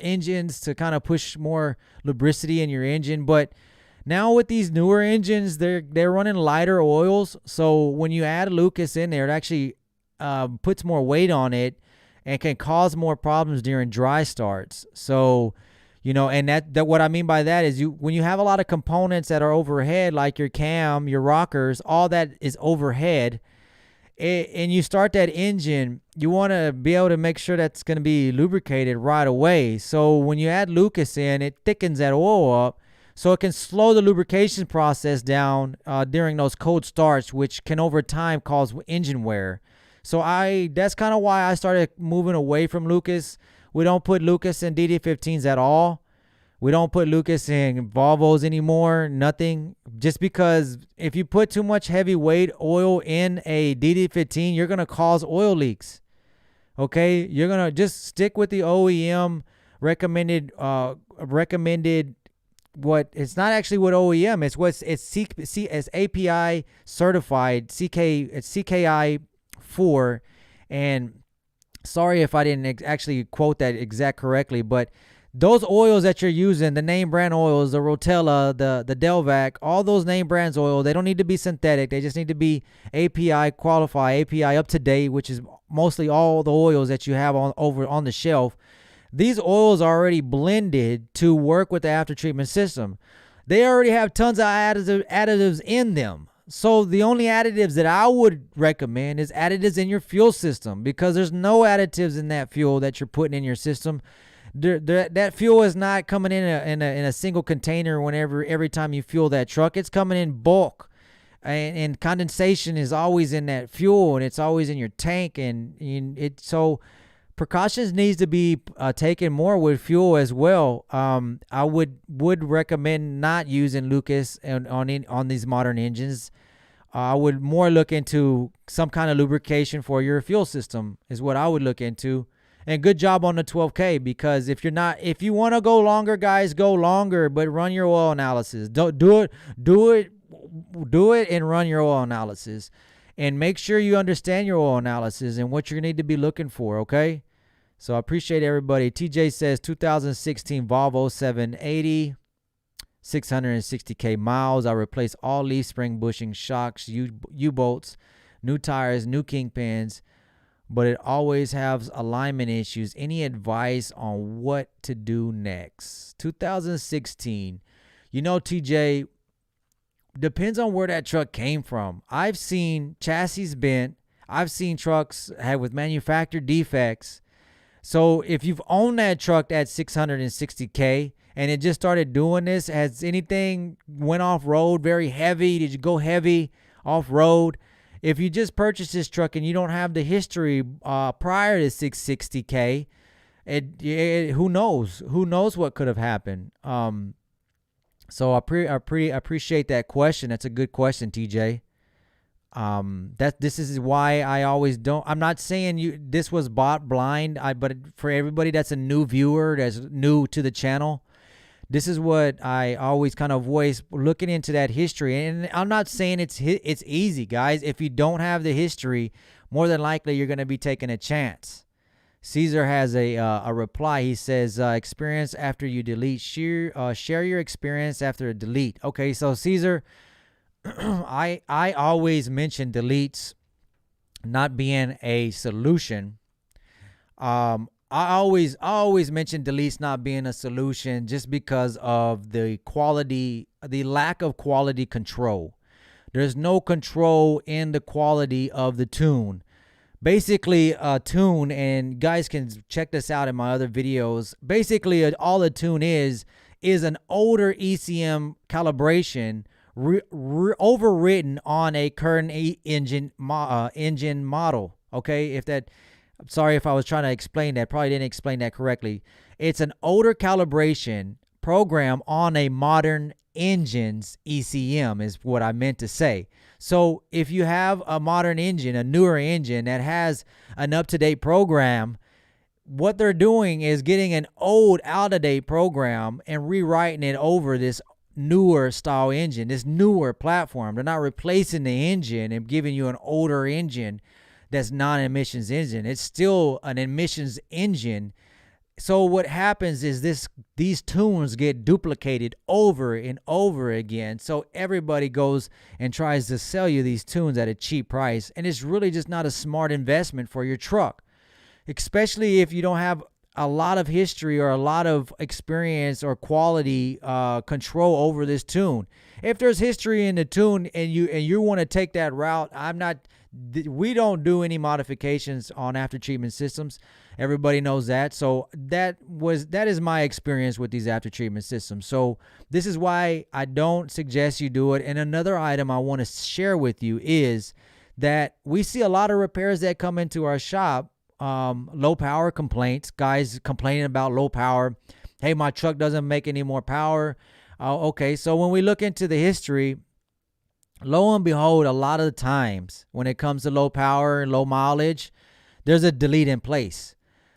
engines to kind of push more lubricity in your engine. But now with these newer engines, they're running lighter oils. So when you add Lucas in there, it actually puts more weight on it and can cause more problems during dry starts. So, and that what I mean by that is when you have a lot of components that are overhead, like your cam, your rockers, all that is overhead, and you start that engine, you want to be able to make sure that's going to be lubricated right away. So when you add Lucas in, it thickens that oil up, so it can slow the lubrication process down during those cold starts, which can over time cause engine wear. So that's kind of why I started moving away from Lucas. We don't put Lucas in DD15s at all. We don't put Lucas in Volvos anymore, nothing. Just because if you put too much heavyweight oil in a DD15, you're going to cause oil leaks. Okay? You're going to just stick with the OEM recommended, what it's not actually what OEM, it's API certified, it's CKI 4, and sorry if I didn't actually quote that exact correctly, but those oils that you're using, the name brand oils, the Rotella, the Delvac, all those name brands oil, they don't need to be synthetic. They just need to be API qualified, API up to date, which is mostly all the oils that you have on the shelf. These oils are already blended to work with the after treatment system. They already have tons of additives in them. So the only additives that I would recommend is additives in your fuel system, because there's no additives in that fuel that you're putting in your system. That fuel is not coming in a single container every time you fuel that truck. It's coming in bulk, and condensation is always in that fuel, and it's always in your tank, so precautions needs to be taken more with fuel as well. I would recommend not using Lucas on these modern engines. I would more look into some kind of lubrication for your fuel system is what I would look into. And good job on the 12K, because if you want to go longer, guys, go longer, but run your oil analysis. Don't do it and run your oil analysis. And make sure you understand your oil analysis and what you need to be looking for, okay? So I appreciate everybody. TJ says 2016 Volvo 780, 660K miles. I replaced all leaf spring bushing, shocks, U-bolts, new tires, new kingpins, but it always has alignment issues. Any advice on what to do next? 2016. TJ, depends on where that truck came from. I've seen chassis bent. I've seen trucks with manufactured defects. So if you've owned that truck at 660K and it just started doing this, has anything went off road very heavy? Did you go heavy off road? If you just purchased this truck and you don't have the history prior to 660K, who knows? Who knows what could have happened? So I appreciate that question. That's a good question, TJ. This is why I always don't. I'm not saying this was bought blind. But for everybody that's a new viewer, that's new to the channel, This is what I always kind of voice, looking into that history. And I'm not saying it's easy, guys. If you don't have the history, more than likely you're going to be taking a chance. Caesar has a reply. He says, experience after you delete. Share your experience after a delete. Okay, so Caesar, I always mention deletes not being a solution. I always mention deletes not being a solution just because of the lack of quality control. There's no control in the quality of the tune. Basically, a tune, and guys can check this out in my other videos. Basically, all a tune is an older ECM calibration overwritten on a current engine model. Okay, I'm sorry if I was trying to explain that. Probably didn't explain that correctly. It's an older calibration program on a modern engine's ECM is what I meant to say. So if you have a modern engine, a newer engine that has an up-to-date program, what they're doing is getting an old, out-of-date program and rewriting it over this newer style engine, this newer platform. They're not replacing the engine and giving you an older engine that's non-emissions engine. It's still an emissions engine. So what happens is these tunes get duplicated over and over again. So everybody goes and tries to sell you these tunes at a cheap price, and it's really just not a smart investment for your truck, especially if you don't have a lot of history or a lot of experience or quality control over this tune. If there's history in the tune and you want to take that route, we don't do any modifications on after treatment systems. Everybody knows that. So that is my experience with these after treatment systems. So this is why I don't suggest you do it. And another item I want to share with you is that we see a lot of repairs that come into our shop, low power complaints, guys complaining about low power. Hey, my truck doesn't make any more power. Okay, so when we look into the history, lo and behold, a lot of the times when it comes to low power and low mileage, there's a delete in place.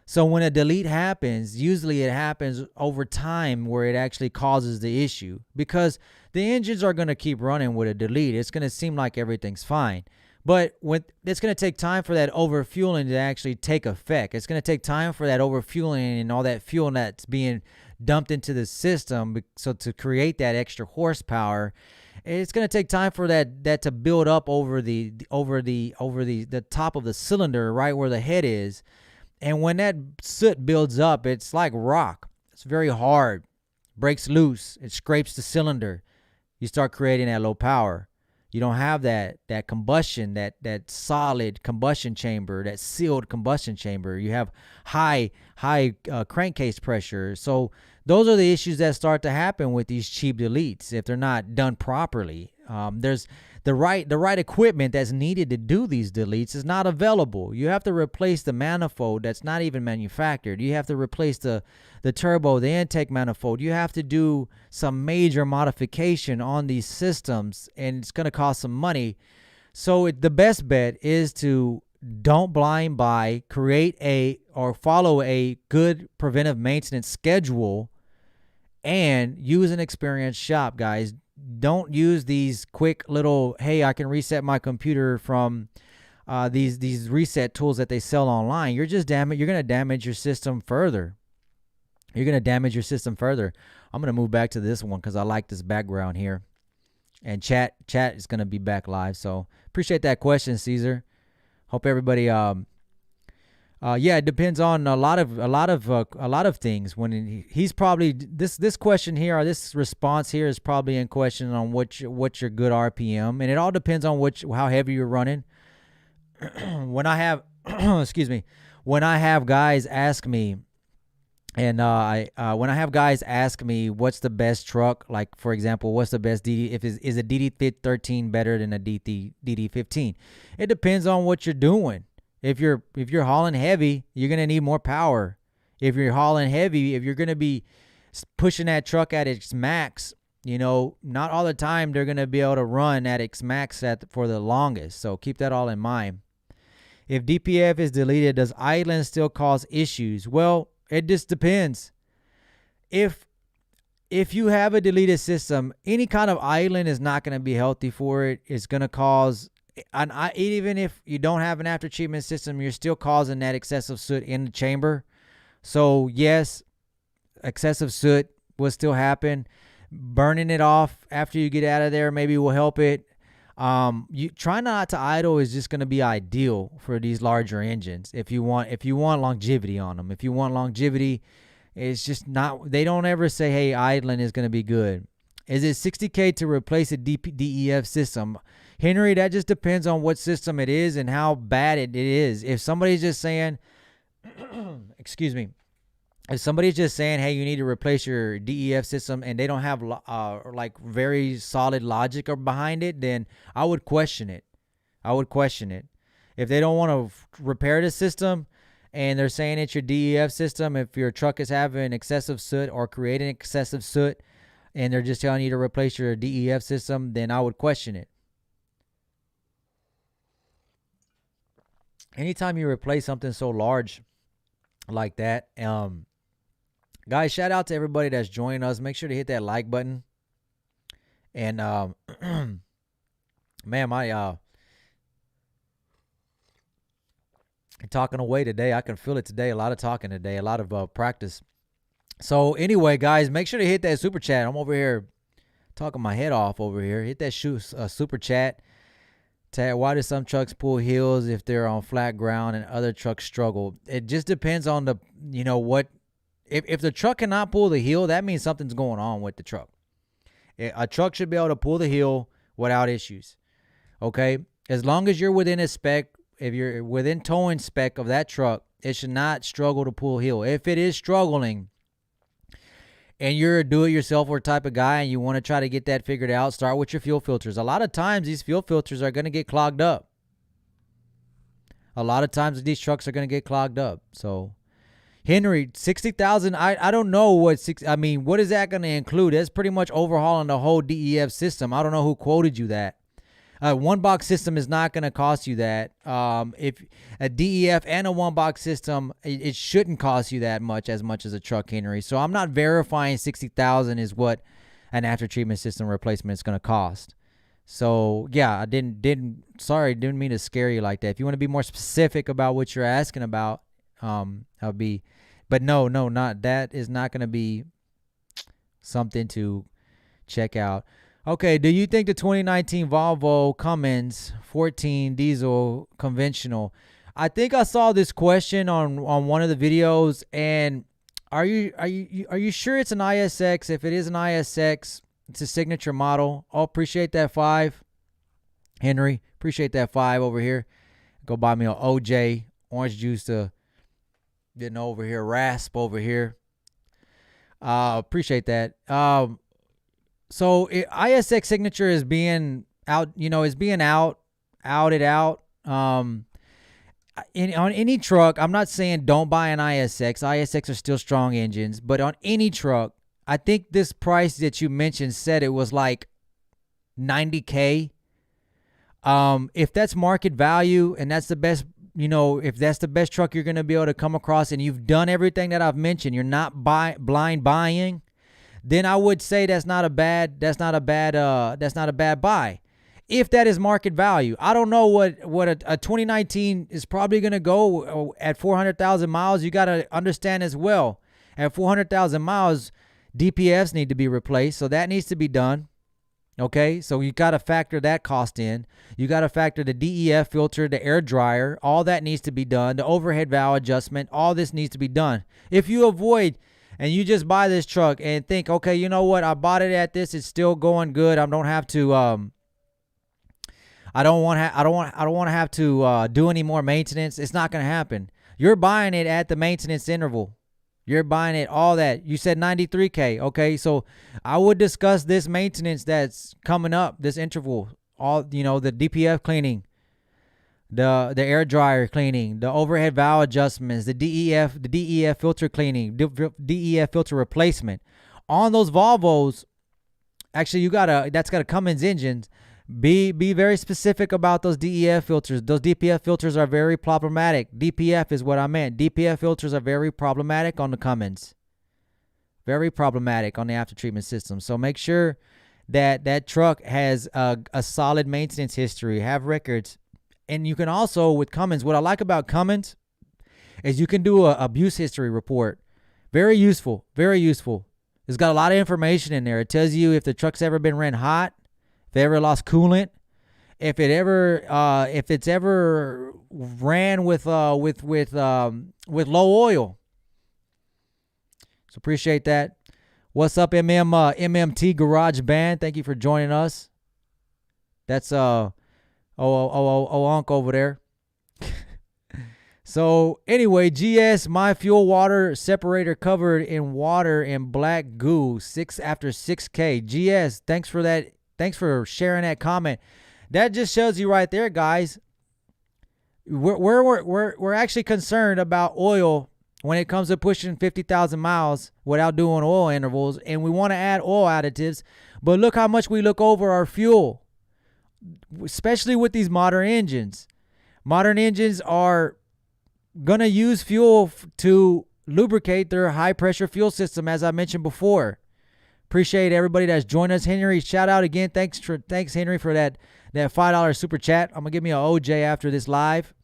So when a delete happens, usually it happens over time where it actually causes the issue, because the engines are going to keep running with a delete. It's going to seem like everything's fine. But it's going to take time for that overfueling to actually take effect. It's going to take time for that overfueling and all that fuel that's being dumped into the system. So to create that extra horsepower, it's going to take time for that to build up over the top of the cylinder, right where the head is. And when that soot builds up, it's like rock. It's very hard. Breaks loose. It scrapes the cylinder. You start creating that low power. You don't have that combustion, that solid combustion chamber, that sealed combustion chamber. You have high crankcase pressure. So those are the issues that start to happen with these cheap deletes if they're not done properly. There's the right equipment that's needed to do these deletes is not available. You have to replace the manifold that's not even manufactured. You have to replace the turbo, the intake manifold. You have to do some major modification on these systems, and it's going to cost some money. So the best bet is to don't blind buy, follow a good preventive maintenance schedule, and use an experienced shop, guys. Don't use these quick little, hey, I can reset my computer from these reset tools that they sell online. You're going to damage your system further. I'm going to move back to this one because I like this background here. And chat is going to be back live. So appreciate that question, Caesar. Hope everybody it depends on a lot of things. When he's probably this question here, or this response here, is probably in question on what's your good RPM, and it all depends on how heavy you're running. When I have when I have guys ask me, and when I have guys ask me what's the best truck, like for example, what's the best DD? Is a DD13 better than a DD15? It depends on what you're doing. If you're hauling heavy, you're going to need more power. If you're hauling heavy, if you're going to be pushing that truck at its max, not all the time they're going to be able to run at its max for the longest. So keep that all in mind. If DPF is deleted, does idling still cause issues? Well, it just depends. If if you have a deleted system, any kind of idling is not going to be healthy for it. It's going to cause, and even if you don't have an after treatment system, you're still causing that excessive soot in the chamber. So yes, excessive soot will still happen. Burning it off after you get out of there maybe will help it. You try not to idle is just going to be ideal for these larger engines. If you want longevity on them, it's just not, they don't ever say, hey, idling is going to be good. Is it $60K to replace a DEF system? Henry, that just depends on what system it is and how bad it is. If somebody's just saying, excuse me, if somebody's just saying, hey, you need to replace your DEF system and they don't have like very solid logic behind it, then I would question it. If they don't want to repair the system and they're saying it's your DEF system, if your truck is having excessive soot or creating excessive soot and they're just telling you to replace your DEF system, then I would question it. Anytime you replace something so large like that, guys, shout out to everybody that's joining us. Make sure to hit that like button. And man, I'm talking away today. I can feel it today. A lot of talking today. A lot of practice. So anyway, guys, make sure to hit that super chat. I'm over here talking my head off over here. Hit that super chat. Why do some trucks pull heels if they're on flat ground and other trucks struggle? It just depends on the, what. If the truck cannot pull the heel, that means something's going on with the truck. A truck should be able to pull the heel without issues. Okay? As long as you're within a spec, if you're within towing spec of that truck, it should not struggle to pull heel. If it is struggling and you're a do-it-yourselfer type of guy and you want to try to get that figured out, start with your fuel filters. A lot of times these fuel filters are going to get clogged up. A lot of times these trucks are going to get clogged up. So Henry, 60,000. I don't know what what is that going to include? That's pretty much overhauling the whole DEF system. I don't know who quoted you that. One box system is not going to cost you that. If a DEF and a one box system, it shouldn't cost you that much as a truck, Henry. So I'm not verifying 60,000 is what an after treatment system replacement is going to cost. So yeah, I didn't mean to scare you like that. If you want to be more specific about what you're asking about, I'll be. But no, not that is not going to be something to check out. Okay, do you think the 2019 Volvo Cummins 14 diesel conventional? I think I saw this question on one of the videos, and are you sure it's an ISX? If it is an ISX, it's a signature model. Oh, appreciate that 5, Henry. Appreciate that 5 over here. Go buy me an OJ orange juice to getting over here, rasp over here. Appreciate that. So ISX signature is being out, is being outed out. On any truck, I'm not saying don't buy an ISX. ISX are still strong engines, but on any truck, I think this price that you mentioned said it was like $90K. If that's market value and that's the best, if that's the best truck you're going to be able to come across and you've done everything that I've mentioned, you're not blind buying, then I would say that's not a bad buy. If that is market value, I don't know what a 2019 is probably going to go at 400,000 miles. You got to understand as well, at 400,000 miles, DPFs need to be replaced. So that needs to be done. Okay, so you got to factor that cost in. You got to factor the DEF filter, the air dryer, all that needs to be done. The overhead valve adjustment, all this needs to be done. If you avoid and you just buy this truck and think, okay, you know what, I bought it at this, it's still going good. I don't have to. I don't want to have to do any more maintenance. It's not going to happen. You're buying it at the maintenance interval. You're buying it all that. You said $93K. Okay, so I would discuss this maintenance that's coming up, this interval. All the DPF cleaning, the air dryer cleaning, the overhead valve adjustments, the DEF filter cleaning, DEF filter replacement. On those Volvos, actually that's got a Cummins engines. Be very specific about those DEF filters. Those DPF filters are very problematic. DPF is what I meant. DPF filters are very problematic on the Cummins. Very problematic on the after treatment system. So make sure that that truck has a solid maintenance history, have records. And you can also, with Cummins, what I like about Cummins is you can do a abuse history report. Very useful, very useful. It's got a lot of information in there. It tells you if the truck's ever been ran hot, if they ever lost coolant, if it's ever ran with low oil. So appreciate that. What's up, MMT Garage Band? Thank you for joining us. That's Unc over there. So anyway, GS, my fuel water separator covered in water and black goo, 6 after 6K. GS, thanks for that. Thanks for sharing that comment. That just shows you right there, guys. We're actually concerned about oil when it comes to pushing 50,000 miles without doing oil intervals, and we want to add oil additives. But look how much we look over our fuel, especially with these modern engines. Modern engines are going to use fuel to lubricate their high-pressure fuel system, as I mentioned before. Appreciate everybody that's joined us. Henry, shout out again. Thanks, Henry, for that $5 super chat. I'm going to give me an OJ after this live.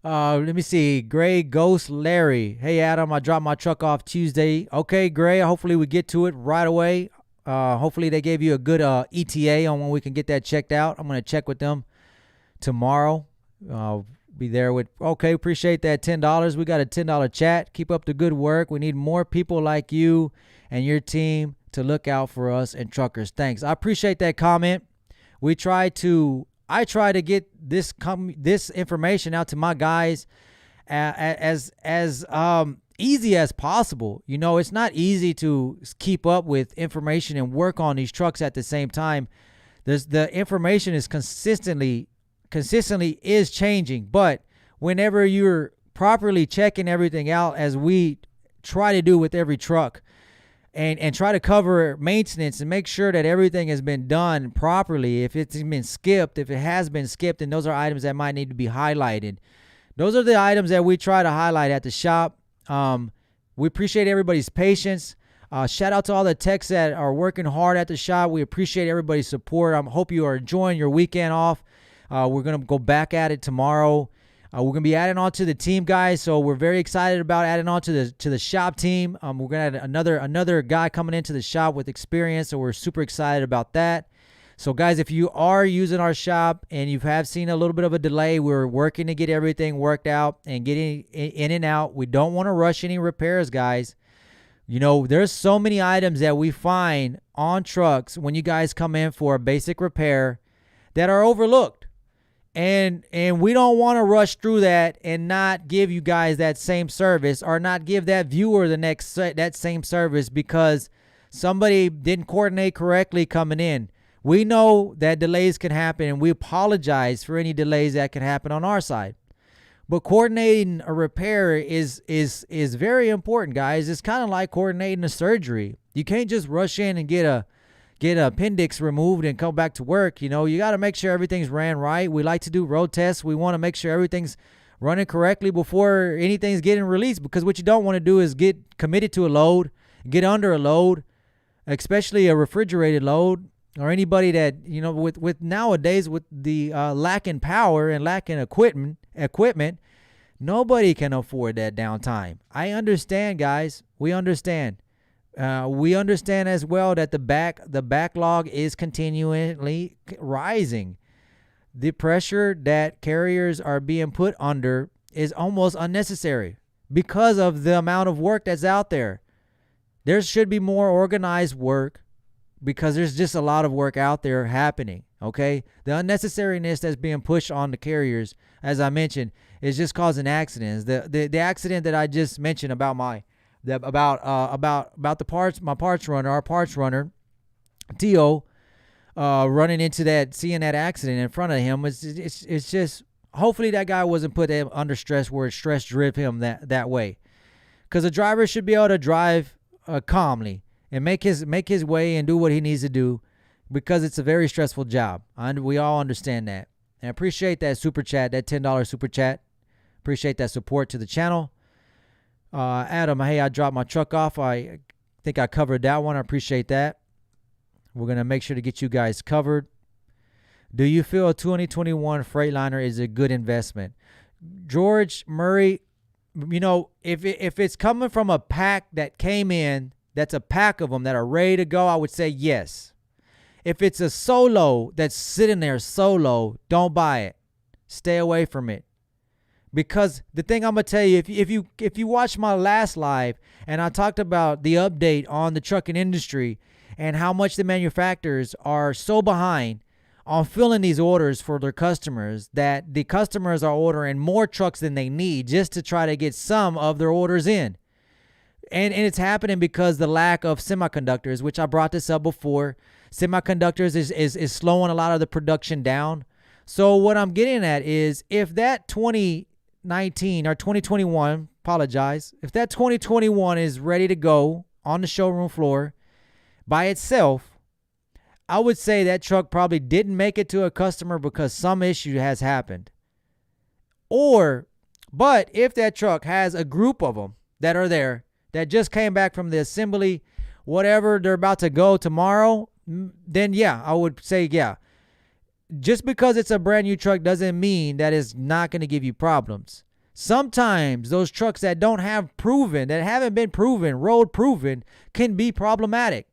Let me see. Gray Ghost Larry. Hey, Adam, I dropped my truck off Tuesday. Okay, Gray, hopefully we get to it right away. Hopefully they gave you a good ETA on when we can get that checked out. I'm going to check with them tomorrow. Be there with, okay, appreciate that $10. We got a $10 chat. Keep up the good work. We need more people like you and your team to look out for us and truckers. Thanks. I appreciate that comment. I try to get this information out to my guys as easy as possible. You know, it's not easy to keep up with information and work on these trucks at the same time. The information is consistently is changing, but whenever you're properly checking everything out, as we try to do with every truck, and try to cover maintenance and make sure that everything has been done properly. If it's been skipped, if it has been skipped, and those are items that might need to be highlighted. Those are the items that we try to highlight at the shop. We appreciate everybody's patience. Shout out to all the techs that are working hard at the shop. We appreciate everybody's support. I hope you are enjoying your weekend off. We're going to go back at it tomorrow. We're going to be adding on to the team, guys, so we're very excited about adding on to the shop team. We're going to add another guy coming into the shop with experience, so we're super excited about that. So, guys, if you are using our shop and you have seen a little bit of a delay, we're working to get everything worked out and getting in and out. We don't want to rush any repairs, guys. You know, there's so many items that we find on trucks when you guys come in for a basic repair that are overlooked. And we don't want to rush through that and not give you guys that same service, or not give that viewer that same service because somebody didn't coordinate correctly coming in. We know that delays can happen, and we apologize for any delays that can happen on our side. But coordinating a repair is very important, guys. It's kind of like coordinating a surgery. You can't just rush in and get an appendix removed and come back to work. You know, you got to make sure everything's ran right. We like to do road tests. We want to make sure everything's running correctly before anything's getting released, because what you don't want to do is get committed to a load, get under a load, especially a refrigerated load, or anybody that, you know, with nowadays with the lacking power and lacking equipment, nobody can afford that downtime. I understand, guys. We understand. We understand as well that the backlog is continually rising. The pressure that carriers are being put under is almost unnecessary because of the amount of work that's out there. There should be more organized work because there's just a lot of work out there happening, okay? The unnecessariness that's being pushed on the carriers, as I mentioned, is just causing accidents. The accident that I just mentioned about my parts runner, Tio, running into that, seeing that accident in front of him, it's just, hopefully that guy wasn't put under stress where stress drove him that way, because a driver should be able to drive calmly and make his way and do what he needs to do, because it's a very stressful job. We all understand that, and I appreciate that super chat, that $10 super chat. Appreciate that support to the channel. Adam, hey, I dropped my truck off. I think I covered that one. I appreciate that. We're going to make sure to get you guys covered. Do you feel a 2021 Freightliner is a good investment? George Murray, you know, if it's coming from a pack that came in, that's a pack of them that are ready to go, I would say yes. If it's a solo that's sitting there solo, don't buy it. Stay away from it. Because the thing I'm going to tell you, if you watch my last live and I talked about the update on the trucking industry and how much the manufacturers are so behind on filling these orders for their customers that the customers are ordering more trucks than they need just to try to get some of their orders in. And it's happening because the lack of semiconductors, which I brought this up before. Semiconductors is slowing a lot of the production down. So what I'm getting at is if that 2019 or 2021, if that 2021 is ready to go on the showroom floor by itself, I would say that truck probably didn't make it to a customer because some issue has happened. But if that truck has a group of them that are there that just came back from the assembly, whatever, they're about to go tomorrow, then yeah, I would say yeah. Just because it's a brand new truck doesn't mean that it's not going to give you problems. Sometimes those trucks that haven't been proven, road proven, can be problematic.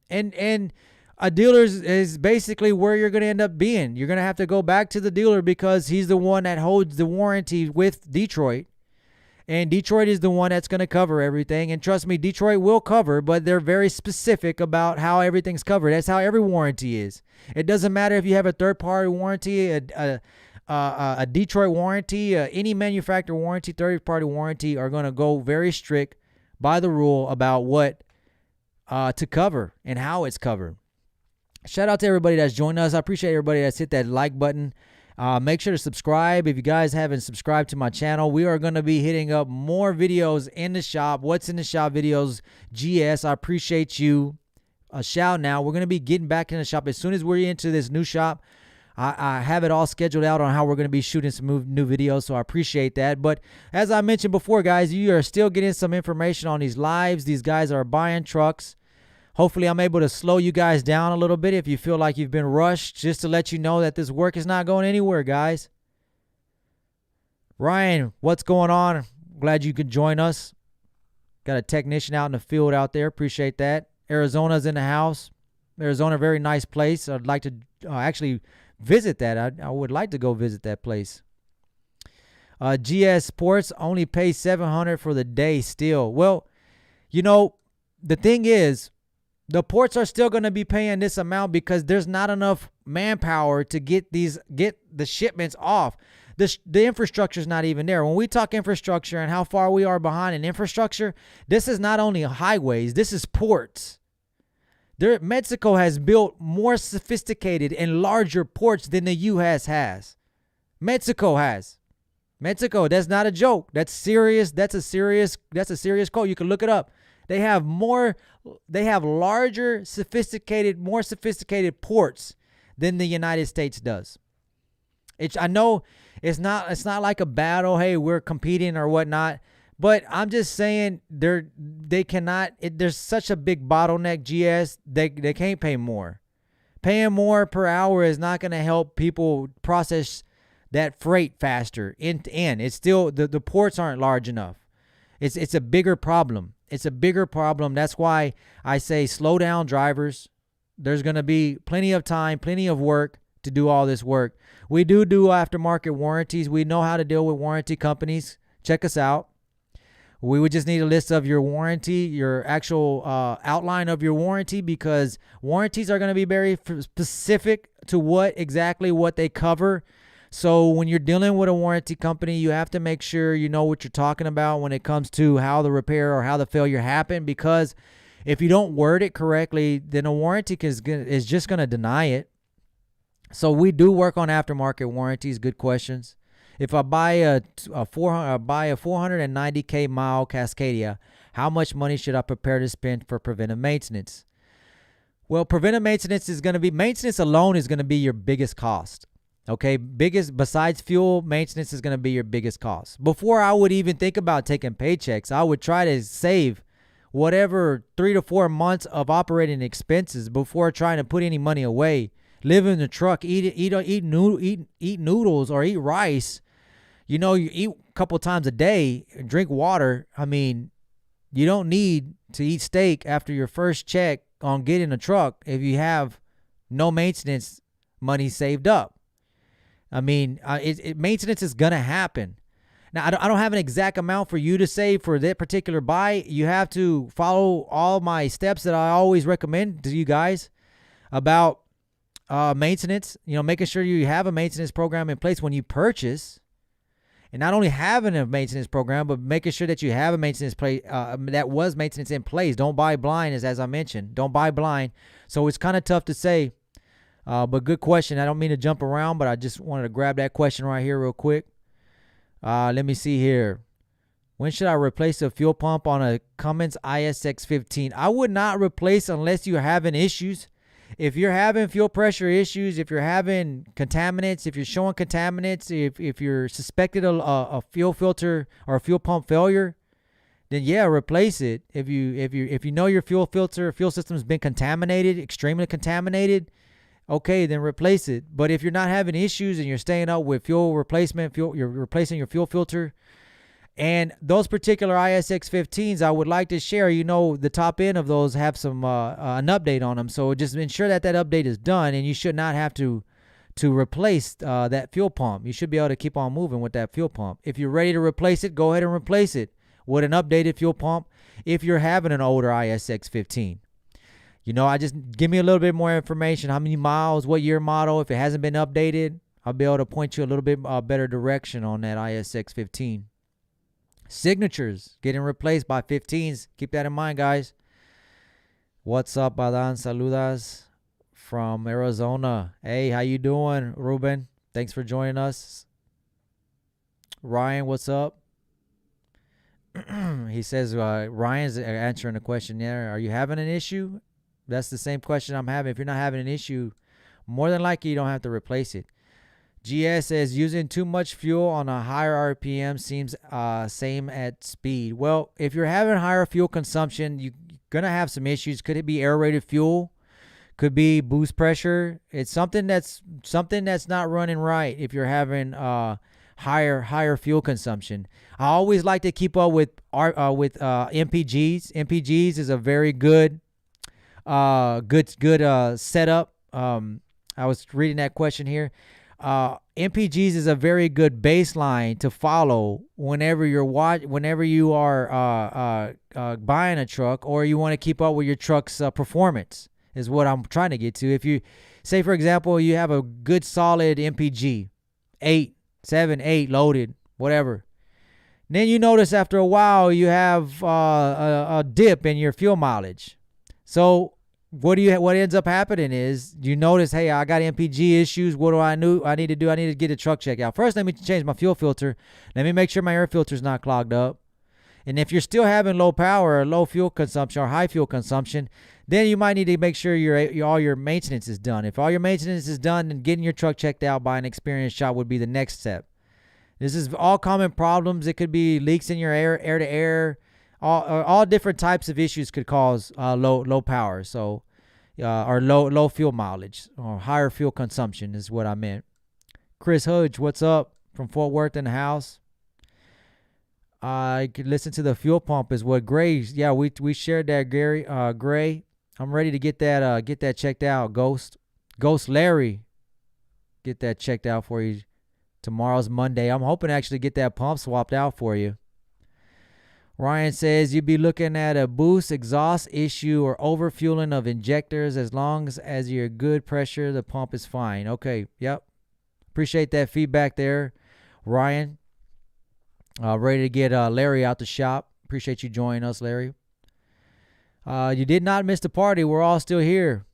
And a dealer is basically where you're going to end up being. You're going to have to go back to the dealer because he's the one that holds the warranty with Detroit. And Detroit is the one that's going to cover everything. And trust me, Detroit will cover, but they're very specific about how everything's covered. That's how every warranty is. It doesn't matter if you have a third-party warranty, a Detroit warranty, any manufacturer warranty, third-party warranty are going to go very strict by the rule about what to cover and how it's covered. Shout out to everybody that's joined us. I appreciate everybody that's hit that like button. Make sure to subscribe. If you guys haven't subscribed to my channel, we are going to be hitting up more videos in the shop. What's in the shop videos, GS. I appreciate you. Shout now. We're going to be getting back in the shop as soon as we're into this new shop. I have it all scheduled out on how we're going to be shooting some new videos, so I appreciate that. But as I mentioned before, guys, you are still getting some information on these lives. These guys are buying trucks. Hopefully, I'm able to slow you guys down a little bit if you feel like you've been rushed, just to let you know that this work is not going anywhere, guys. Ryan, what's going on? Glad you could join us. Got a technician out in the field out there. Appreciate that. Arizona's in the house. Arizona, very nice place. I'd like to actually visit that. I would like to go visit that place. GS Sports only pay $700 for the day still. Well, you know, the thing is, the ports are still going to be paying this amount because there's not enough manpower to get the shipments off. The infrastructure is not even there. When we talk infrastructure and how far we are behind in infrastructure, this is not only highways, this is ports. Mexico has built more sophisticated and larger ports than the U.S. has. Mexico has. Mexico, that's not a joke. That's serious. That's a serious quote. You can look it up. They have larger, more sophisticated ports than the United States does. I know it's not like a battle. Hey, we're competing or whatnot. But I'm just saying they cannot. There's such a big bottleneck. GS they can't pay more. Paying more per hour is not going to help people process that freight faster end to end. It's still the ports aren't large enough. It's a bigger problem. It's a bigger problem. That's why I say slow down, drivers. There's going to be plenty of time, plenty of work to do all this work. We do aftermarket warranties. We know how to deal with warranty companies. Check us out. We would just need a list of your warranty, your actual outline of your warranty, because warranties are going to be very specific to what they cover. So when you're dealing with a warranty company, you have to make sure you know what you're talking about when it comes to how the repair or how the failure happened, because if you don't word it correctly, then a warranty is just going to deny it. So we do work on aftermarket warranties. Good questions. If I buy a 490K mile Cascadia, how much money should I prepare to spend for preventive maintenance? Well, preventive maintenance alone is going to be your biggest cost. Okay, biggest besides fuel, maintenance is going to be your biggest cost. Before I would even think about taking paychecks, I would try to save whatever 3 to 4 months of operating expenses before trying to put any money away. Live in the truck, eat noodles or eat rice. You eat a couple times a day, drink water. I mean, you don't need to eat steak after your first check on getting a truck if you have no maintenance money saved up. I mean, maintenance is going to happen. Now, I don't have an exact amount for you to save for that particular buy. You have to follow all my steps that I always recommend to you guys about maintenance. Making sure you have a maintenance program in place when you purchase. And not only having a maintenance program, but making sure that you have a maintenance maintenance in place. Don't buy blind, as I mentioned. Don't buy blind. So it's kind of tough to say. But good question. I don't mean to jump around, but I just wanted to grab that question right here real quick. Let me see here. When should I replace a fuel pump on a Cummins ISX 15? I would not replace unless you're having issues. If you're having fuel pressure issues, if you're having contaminants, if you're showing contaminants, if you're suspected a fuel filter or a fuel pump failure, then yeah, replace it. If you know your fuel system has been contaminated, extremely contaminated, okay, then replace it. But if you're not having issues and you're staying up with fuel replacement, you're replacing your fuel filter, and those particular ISX 15s, I would like to share, the top end of those have some an update on them. So just ensure that update is done, and you should not have to replace that fuel pump. You should be able to keep on moving with that fuel pump. If you're ready to replace it, go ahead and replace it with an updated fuel pump if you're having an older ISX 15. I just give me a little bit more information. How many miles, what year model. If it hasn't been updated, I'll be able to point you a little bit better direction on that ISX 15. Signatures getting replaced by 15s. Keep that in mind, guys. What's up, Adan? Saludas from Arizona. Hey, how you doing, Ruben? Thanks for joining us. Ryan, what's up? He says Ryan's answering the question there. Are you having an issue? That's the same question I'm having. If you're not having an issue, more than likely you don't have to replace it. GS says using too much fuel on a higher RPM seems same at speed. Well, if you're having higher fuel consumption, you're going to have some issues. Could it be aerated fuel? Could be boost pressure. It's something that's not running right if you're having higher fuel consumption. I always like to keep up with MPGs. MPGs is a very good setup. I was reading that question here. MPGs is a very good baseline to follow whenever you are buying a truck, or you want to keep up with your truck's performance, is what I'm trying to get to. If you say, for example, you have a good solid MPG, 7, 8 loaded, whatever. Then you notice after a while you have a dip in your fuel mileage. So what ends up happening is you notice, hey, I got MPG issues. What do I need to do? I need to get a truck checked out. First, let me change my fuel filter. Let me make sure my air filter is not clogged up. And if you're still having low power or low fuel consumption or high fuel consumption, then you might need to make sure all your maintenance is done. If all your maintenance is done, then getting your truck checked out by an experienced shop would be the next step. This is all common problems. It could be leaks in your air to air. All different types of issues could cause low power, so or low fuel mileage or higher fuel consumption is what I meant. Chris Hudge, what's up from Fort Worth in the house? I could listen to the fuel pump is what Gray. Yeah, we shared that, Gary. Gray, I'm ready to get that checked out. Ghost Larry, get that checked out for you. Tomorrow's Monday. I'm hoping to actually get that pump swapped out for you. Ryan says you'd be looking at a boost exhaust issue or overfueling of injectors. As long as you're good pressure, the pump is fine. Okay, yep. Appreciate that feedback there, Ryan. Ready to get Larry out the shop. Appreciate you joining us, Larry. You did not miss the party. We're all still here.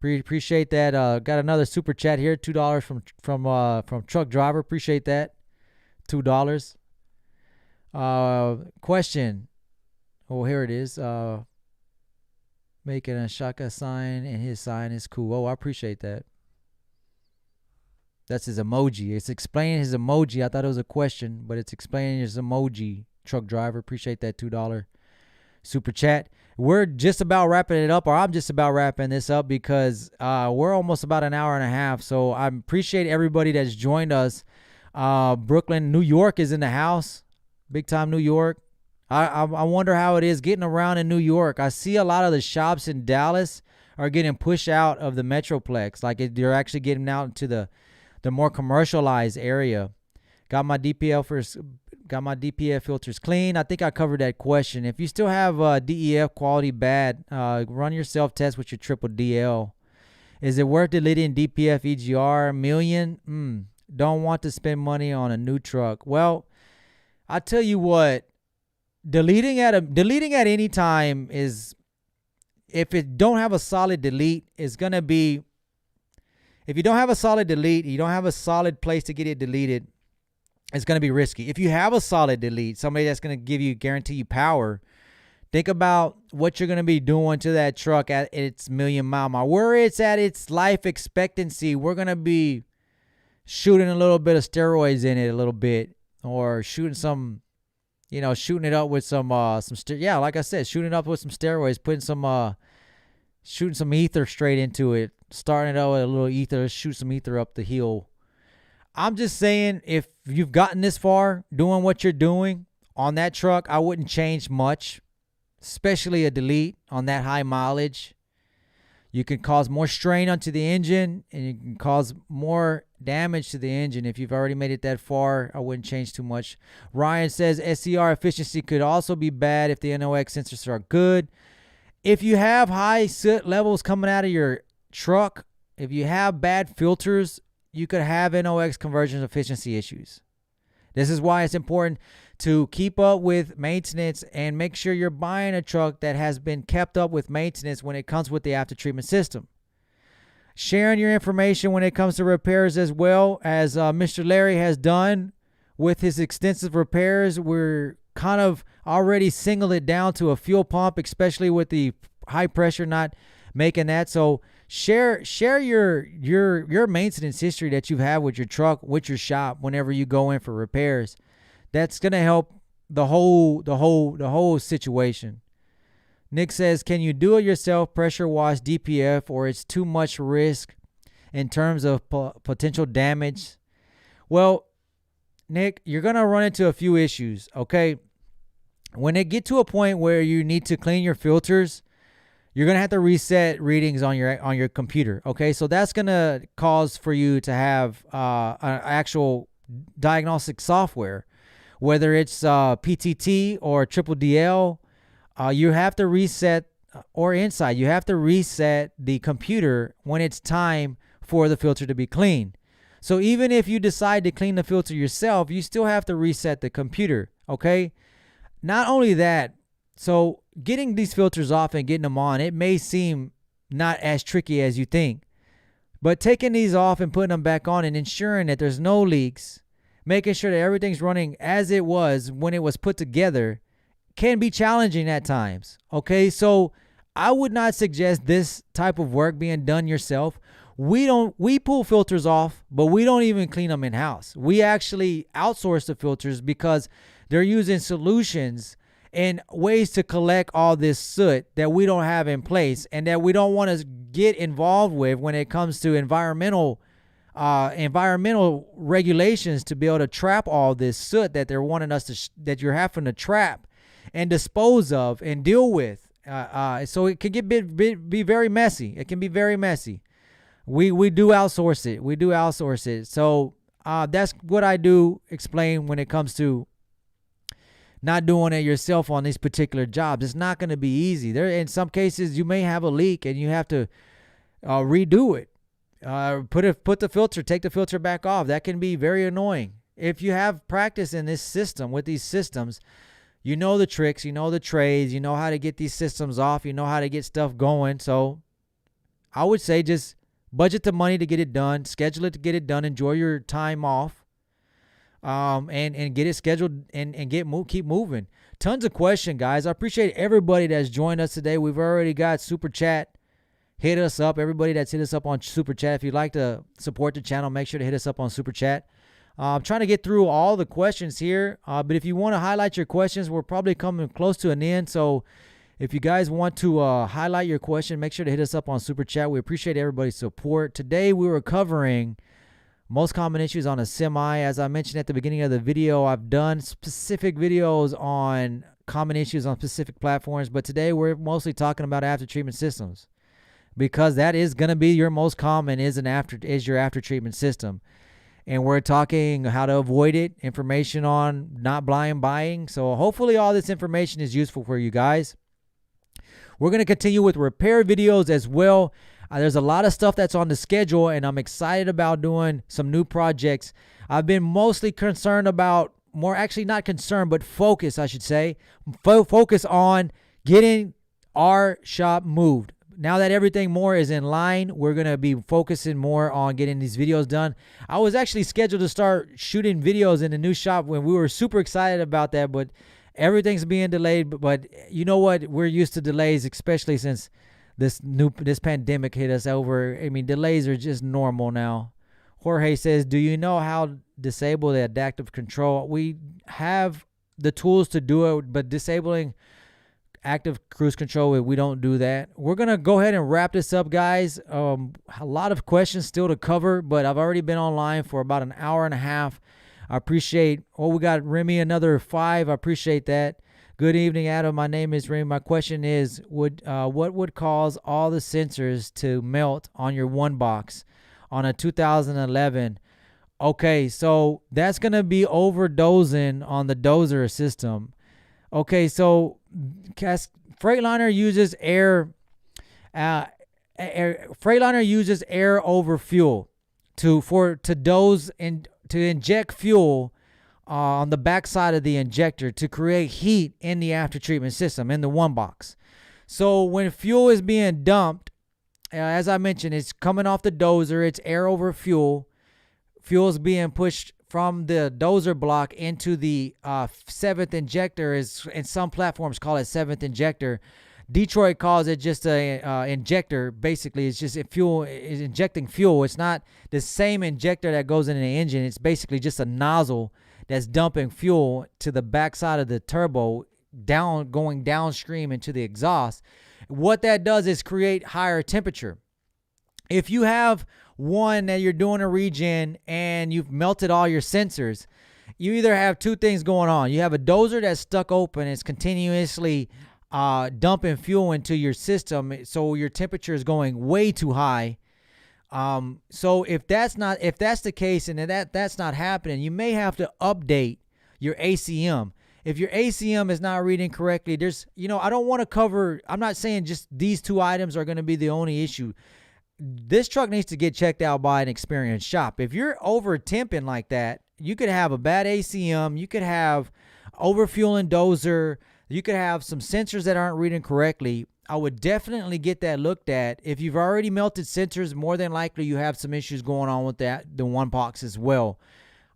Appreciate that. Got another super chat here, $2 from Truck Driver. Appreciate that. $2. Question. Oh, here it is. Making a shaka sign, and his sign is cool. Oh, I appreciate that. That's his emoji. It's explaining his emoji. I thought it was a question, but it's explaining his emoji. Truck driver, appreciate that $2 super chat. We're just about wrapping it up, or I'm just about wrapping this up because we're almost about an hour and a half. So I appreciate everybody that's joined us. Brooklyn, New York is in the house. Big time New York. I wonder how it is getting around in New York. I see a lot of the shops in Dallas are getting pushed out of the Metroplex. Like they're actually getting out into the more commercialized area. Got my DPF filters clean. I think I covered that question. If you still have DEF quality bad, run your self-test with your triple DL. Is it worth deleting DPF EGR million? Don't want to spend money on a new truck. Well, I tell you what, deleting at any time is, if it don't have a solid delete, it's gonna be. If you don't have a solid delete, you don't have a solid place to get it deleted, it's going to be risky. If you have a solid delete, somebody that's going to guarantee you power, think about what you're going to be doing to that truck at its million-mile. Where it's at its life expectancy, we're going to be shooting a little bit of steroids in it a little bit, or shooting it up with some like I said, shooting it up with some steroids, putting shooting some ether straight into it. Starting it out with a little ether, shoot some ether up the hill. I'm just saying, if you've gotten this far doing what you're doing on that truck, I wouldn't change much, especially a delete on that high mileage. You can cause more strain onto the engine, and you can cause more damage to the engine. If you've already made it that far, I wouldn't change too much. Ryan says SCR efficiency could also be bad if the NOx sensors are good. If you have high soot levels coming out of your truck, if you have bad filters, you could have NOx conversion efficiency issues. This is why it's important to keep up with maintenance and make sure you're buying a truck that has been kept up with maintenance when it comes with the after-treatment system. Sharing your information when it comes to repairs, as well as Mr. Larry has done with his extensive repairs. We're kind of already singled it down to a fuel pump, especially with the high pressure not making that. So share your maintenance history that you've had with your truck, with your shop, whenever you go in for repairs. That's gonna help the whole situation. Nick says, can you do it yourself, pressure wash DPF, or it's too much risk in terms of potential damage? Well, Nick, you're gonna run into a few issues. Okay, when it get to a point where you need to clean your filters, you're going to have to reset readings on your computer. Okay, so that's going to cause for you to have an actual diagnostic software, whether it's PTT or triple DL. You have to reset, or inside, you have to reset the computer when it's time for the filter to be cleaned. So even if you decide to clean the filter yourself, you still have to reset the computer. Okay, not only that, so getting these filters off and getting them on, it may seem not as tricky as you think. But taking these off and putting them back on and ensuring that there's no leaks, making sure that everything's running as it was when it was put together, can be challenging at times. Okay, so I would not suggest this type of work being done yourself. We pull filters off, but we don't even clean them in-house. We actually outsource the filters because they're using solutions and ways to collect all this soot that we don't have in place, and that we don't want to get involved with when it comes to environmental regulations, to be able to trap all this soot that they're wanting us to that you're having to trap and dispose of and deal with. So it can be very messy. It can be very messy. We do outsource it. We do outsource it. So that's what I do explain when it comes to not doing it yourself on these particular jobs. It's not going to be easy. There, in some cases, you may have a leak and you have to redo it. Put the filter, take the filter back off. That can be very annoying. If you have practice in this system, with these systems, you know the tricks, you know the trades, you know how to get these systems off, you know how to get stuff going. So I would say just budget the money to get it done, schedule it to get it done, enjoy your time off. And get it scheduled and keep moving. Tons of questions, guys. I appreciate everybody that's joined us today. We've already got super chat hit us up. Everybody that's hit us up on Super Chat, if you'd like to support the channel, make sure to hit us up on Super Chat. I'm trying to get through all the questions here, but if you want to highlight your questions, we're probably coming close to an end. So if you guys want to highlight your question, make sure to hit us up on Super Chat. We appreciate everybody's support. Today we were covering most common issues on a semi. As I mentioned at the beginning of the video, I've done specific videos on common issues on specific platforms, but today we're mostly talking about after treatment systems, because that is going to be your most common is your after treatment system. And we're talking how to avoid it, information on not blind buying. So hopefully all this information is useful for you guys. We're going to continue with repair videos as well. There's a lot of stuff that's on the schedule, and I'm excited about doing some new projects. I've been mostly concerned about, actually not concerned, but focus, I should say. Focus on getting our shop moved. Now that everything more is in line, we're going to be focusing more on getting these videos done. I was actually scheduled to start shooting videos in the new shop when we were super excited about that, but everything's being delayed. But you know what? We're used to delays, especially since this pandemic hit us over. I mean, delays are just normal now. Jorge says, do you know how to disable the adaptive control? We have the tools to do it, but disabling active cruise control, we don't do that. We're going to go ahead and wrap this up, guys. A lot of questions still to cover, but I've already been online for about an hour and a half. I appreciate, we got Remy another 5. I appreciate that. Good evening, Adam. My name is Remy. My question is, what would cause all the sensors to melt on your one box on a 2011? Okay, so that's going to be overdosing on the dozer system. Okay, so Freightliner uses Freightliner uses air over fuel to dose and to inject fuel on the backside of the injector to create heat in the after treatment system in the one box. So when fuel is being dumped, as I mentioned, it's coming off the dozer. It's air over fuel. Fuel is being pushed from the dozer block into the 7th injector. Is in some platforms call it 7th injector. Detroit calls it just a injector. Basically, it's just fuel is injecting fuel. It's not the same injector that goes in the engine. It's basically just a nozzle that's dumping fuel to the backside of the turbo, going downstream into the exhaust. What that does is create higher temperature. If you have one that you're doing a regen and you've melted all your sensors, you either have two things going on. You have a dozer that's stuck open. It's continuously dumping fuel into your system, so your temperature is going way too high. So if that's the case and that's not happening, you may have to update your ACM. If your ACM is not reading correctly, I don't want to cover, I'm not saying just these two items are going to be the only issue. This truck needs to get checked out by an experienced shop. If you're over temping like that, you could have a bad ACM, you could have overfueling dozer, you could have some sensors that aren't reading correctly. I would definitely get that looked at. If you've already melted sensors, more than likely you have some issues going on with the one box as well.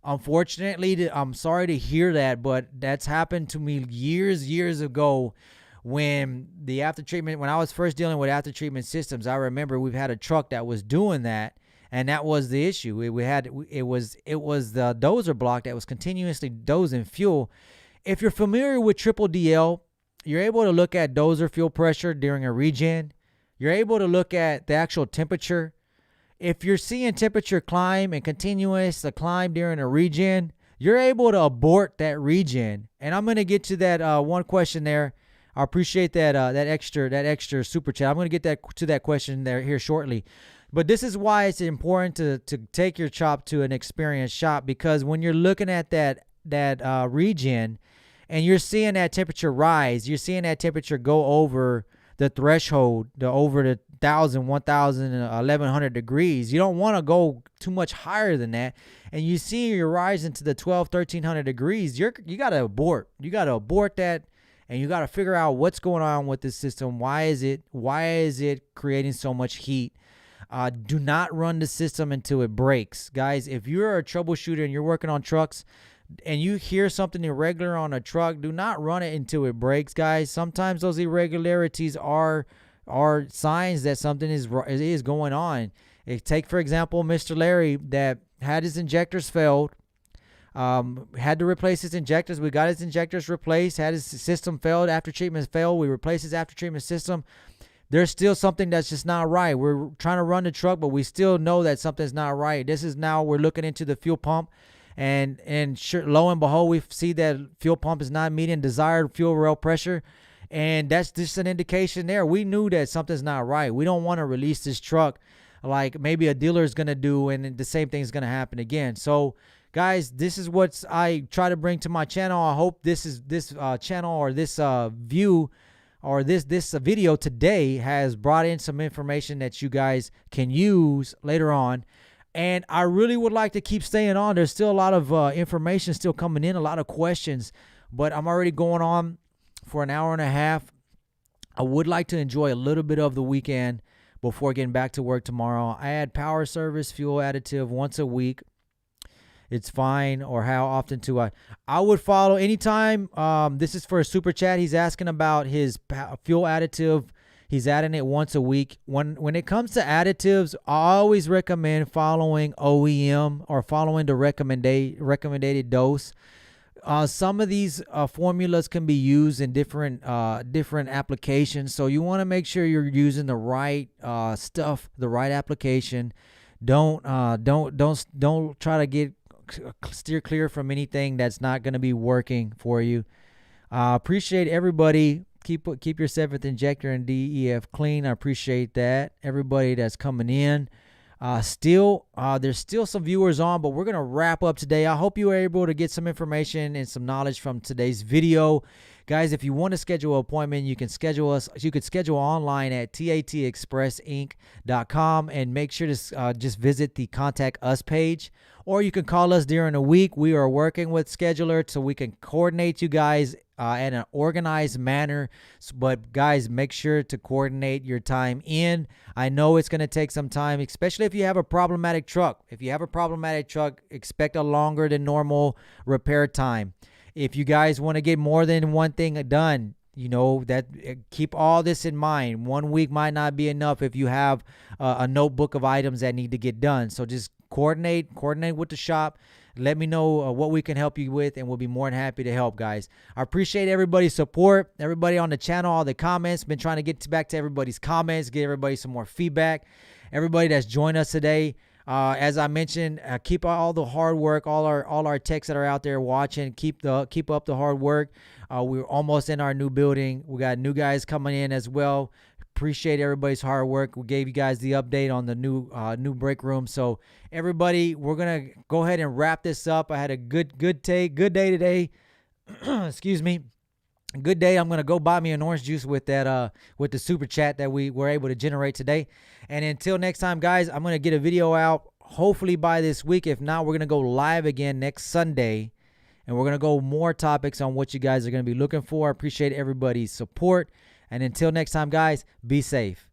Unfortunately, I'm sorry to hear that, but that's happened to me years ago when I was first dealing with after treatment systems. I remember we've had a truck that was doing that, and that was the issue. It was the dozer block that was continuously dosing fuel. If you're familiar with triple DL, you're able to look at dozer fuel pressure during a regen. You're able to look at the actual temperature. If you're seeing temperature climb and continuous climb during a regen, you're able to abort that regen. And I'm going to get to that one question there. I appreciate that extra super chat. I'm going to get to that question there here shortly. But this is why it's important to take your chop to an experienced shop, because when you're looking at that regen and you're seeing that temperature rise, you're seeing that temperature go over the threshold, over the 1,000, 1,100 degrees. You don't want to go too much higher than that. And you see you're rising to the 1,200, 1,300 degrees. You got to abort. You got to abort that, and you got to figure out what's going on with this system. Why is it creating so much heat? Do not run the system until it breaks. Guys, if you're a troubleshooter and you're working on trucks and you hear something irregular on a truck, do not run it until it breaks, guys. Sometimes those irregularities are are signs that something is going on. Take, for example, Mr. Larry that had his injectors failed, had to replace his injectors. We got his injectors replaced, had his system failed, after treatment failed. We replaced his after treatment system. There's still something that's just not right. We're trying to run the truck, but we still know that something's not right. This is now we're looking into the fuel pump, and lo and behold, we see that fuel pump is not meeting desired fuel rail pressure, and that's just an indication there. We knew that something's not right. We don't want to release this truck like maybe a dealer is going to do, and the same thing is going to happen again. So, guys, this is what I try to bring to my channel. I hope this channel or this view or this video today has brought in some information that you guys can use later on. And I really would like to keep staying on. There's still a lot of information still coming in, a lot of questions, but I'm already going on for an hour and a half. I would like to enjoy a little bit of the weekend before getting back to work tomorrow. I add power service, fuel additive once a week. It's fine. Or how often I would follow anytime. This is for a super chat. He's asking about his fuel additive. He's adding it once a week. When it comes to additives, I always recommend following OEM or following the recommended dose. Some of these formulas can be used in different applications, so you want to make sure you're using the right stuff, the right application. Don't try to steer clear from anything that's not going to be working for you. Appreciate everybody. Keep your 7th injector and DEF clean. I appreciate that. Everybody that's coming in. There's still some viewers on, but we're going to wrap up today. I hope you were able to get some information and some knowledge from today's video. Guys, if you want to schedule an appointment, you can schedule us. You could schedule online at tatexpressinc.com, and make sure to just visit the Contact Us page. Or you can call us during the week. We are working with scheduler so we can coordinate you guys in an organized manner. But guys, make sure to coordinate your time in. I know it's going to take some time, especially if you have a problematic truck. If you have a problematic truck, expect a longer than normal repair time. If you guys want to get more than one thing done, you know that, keep all this in mind. 1 week might not be enough if you have a notebook of items that need to get done. So just coordinate with the shop. Let me know what we can help you with, and we'll be more than happy to help, guys. I appreciate everybody's support, everybody on the channel, all the comments. Been trying to get back to everybody's comments, get everybody some more feedback. Everybody that's joined us today, as I mentioned, keep all the hard work. All our techs that are out there watching, keep up the hard work. We're almost in our new building. We got new guys coming in as well. Appreciate everybody's hard work. We gave you guys the update on the new break room. So everybody, we're gonna go ahead and wrap this up. I had a good day today. Excuse me. Good day. I'm gonna go buy me an orange juice with that with the super chat that we were able to generate today. And until next time, guys, I'm gonna get a video out hopefully by this week. If not, we're gonna go live again next Sunday, and we're gonna go more topics on what you guys are gonna be looking for. I appreciate everybody's support. And until next time, guys, be safe.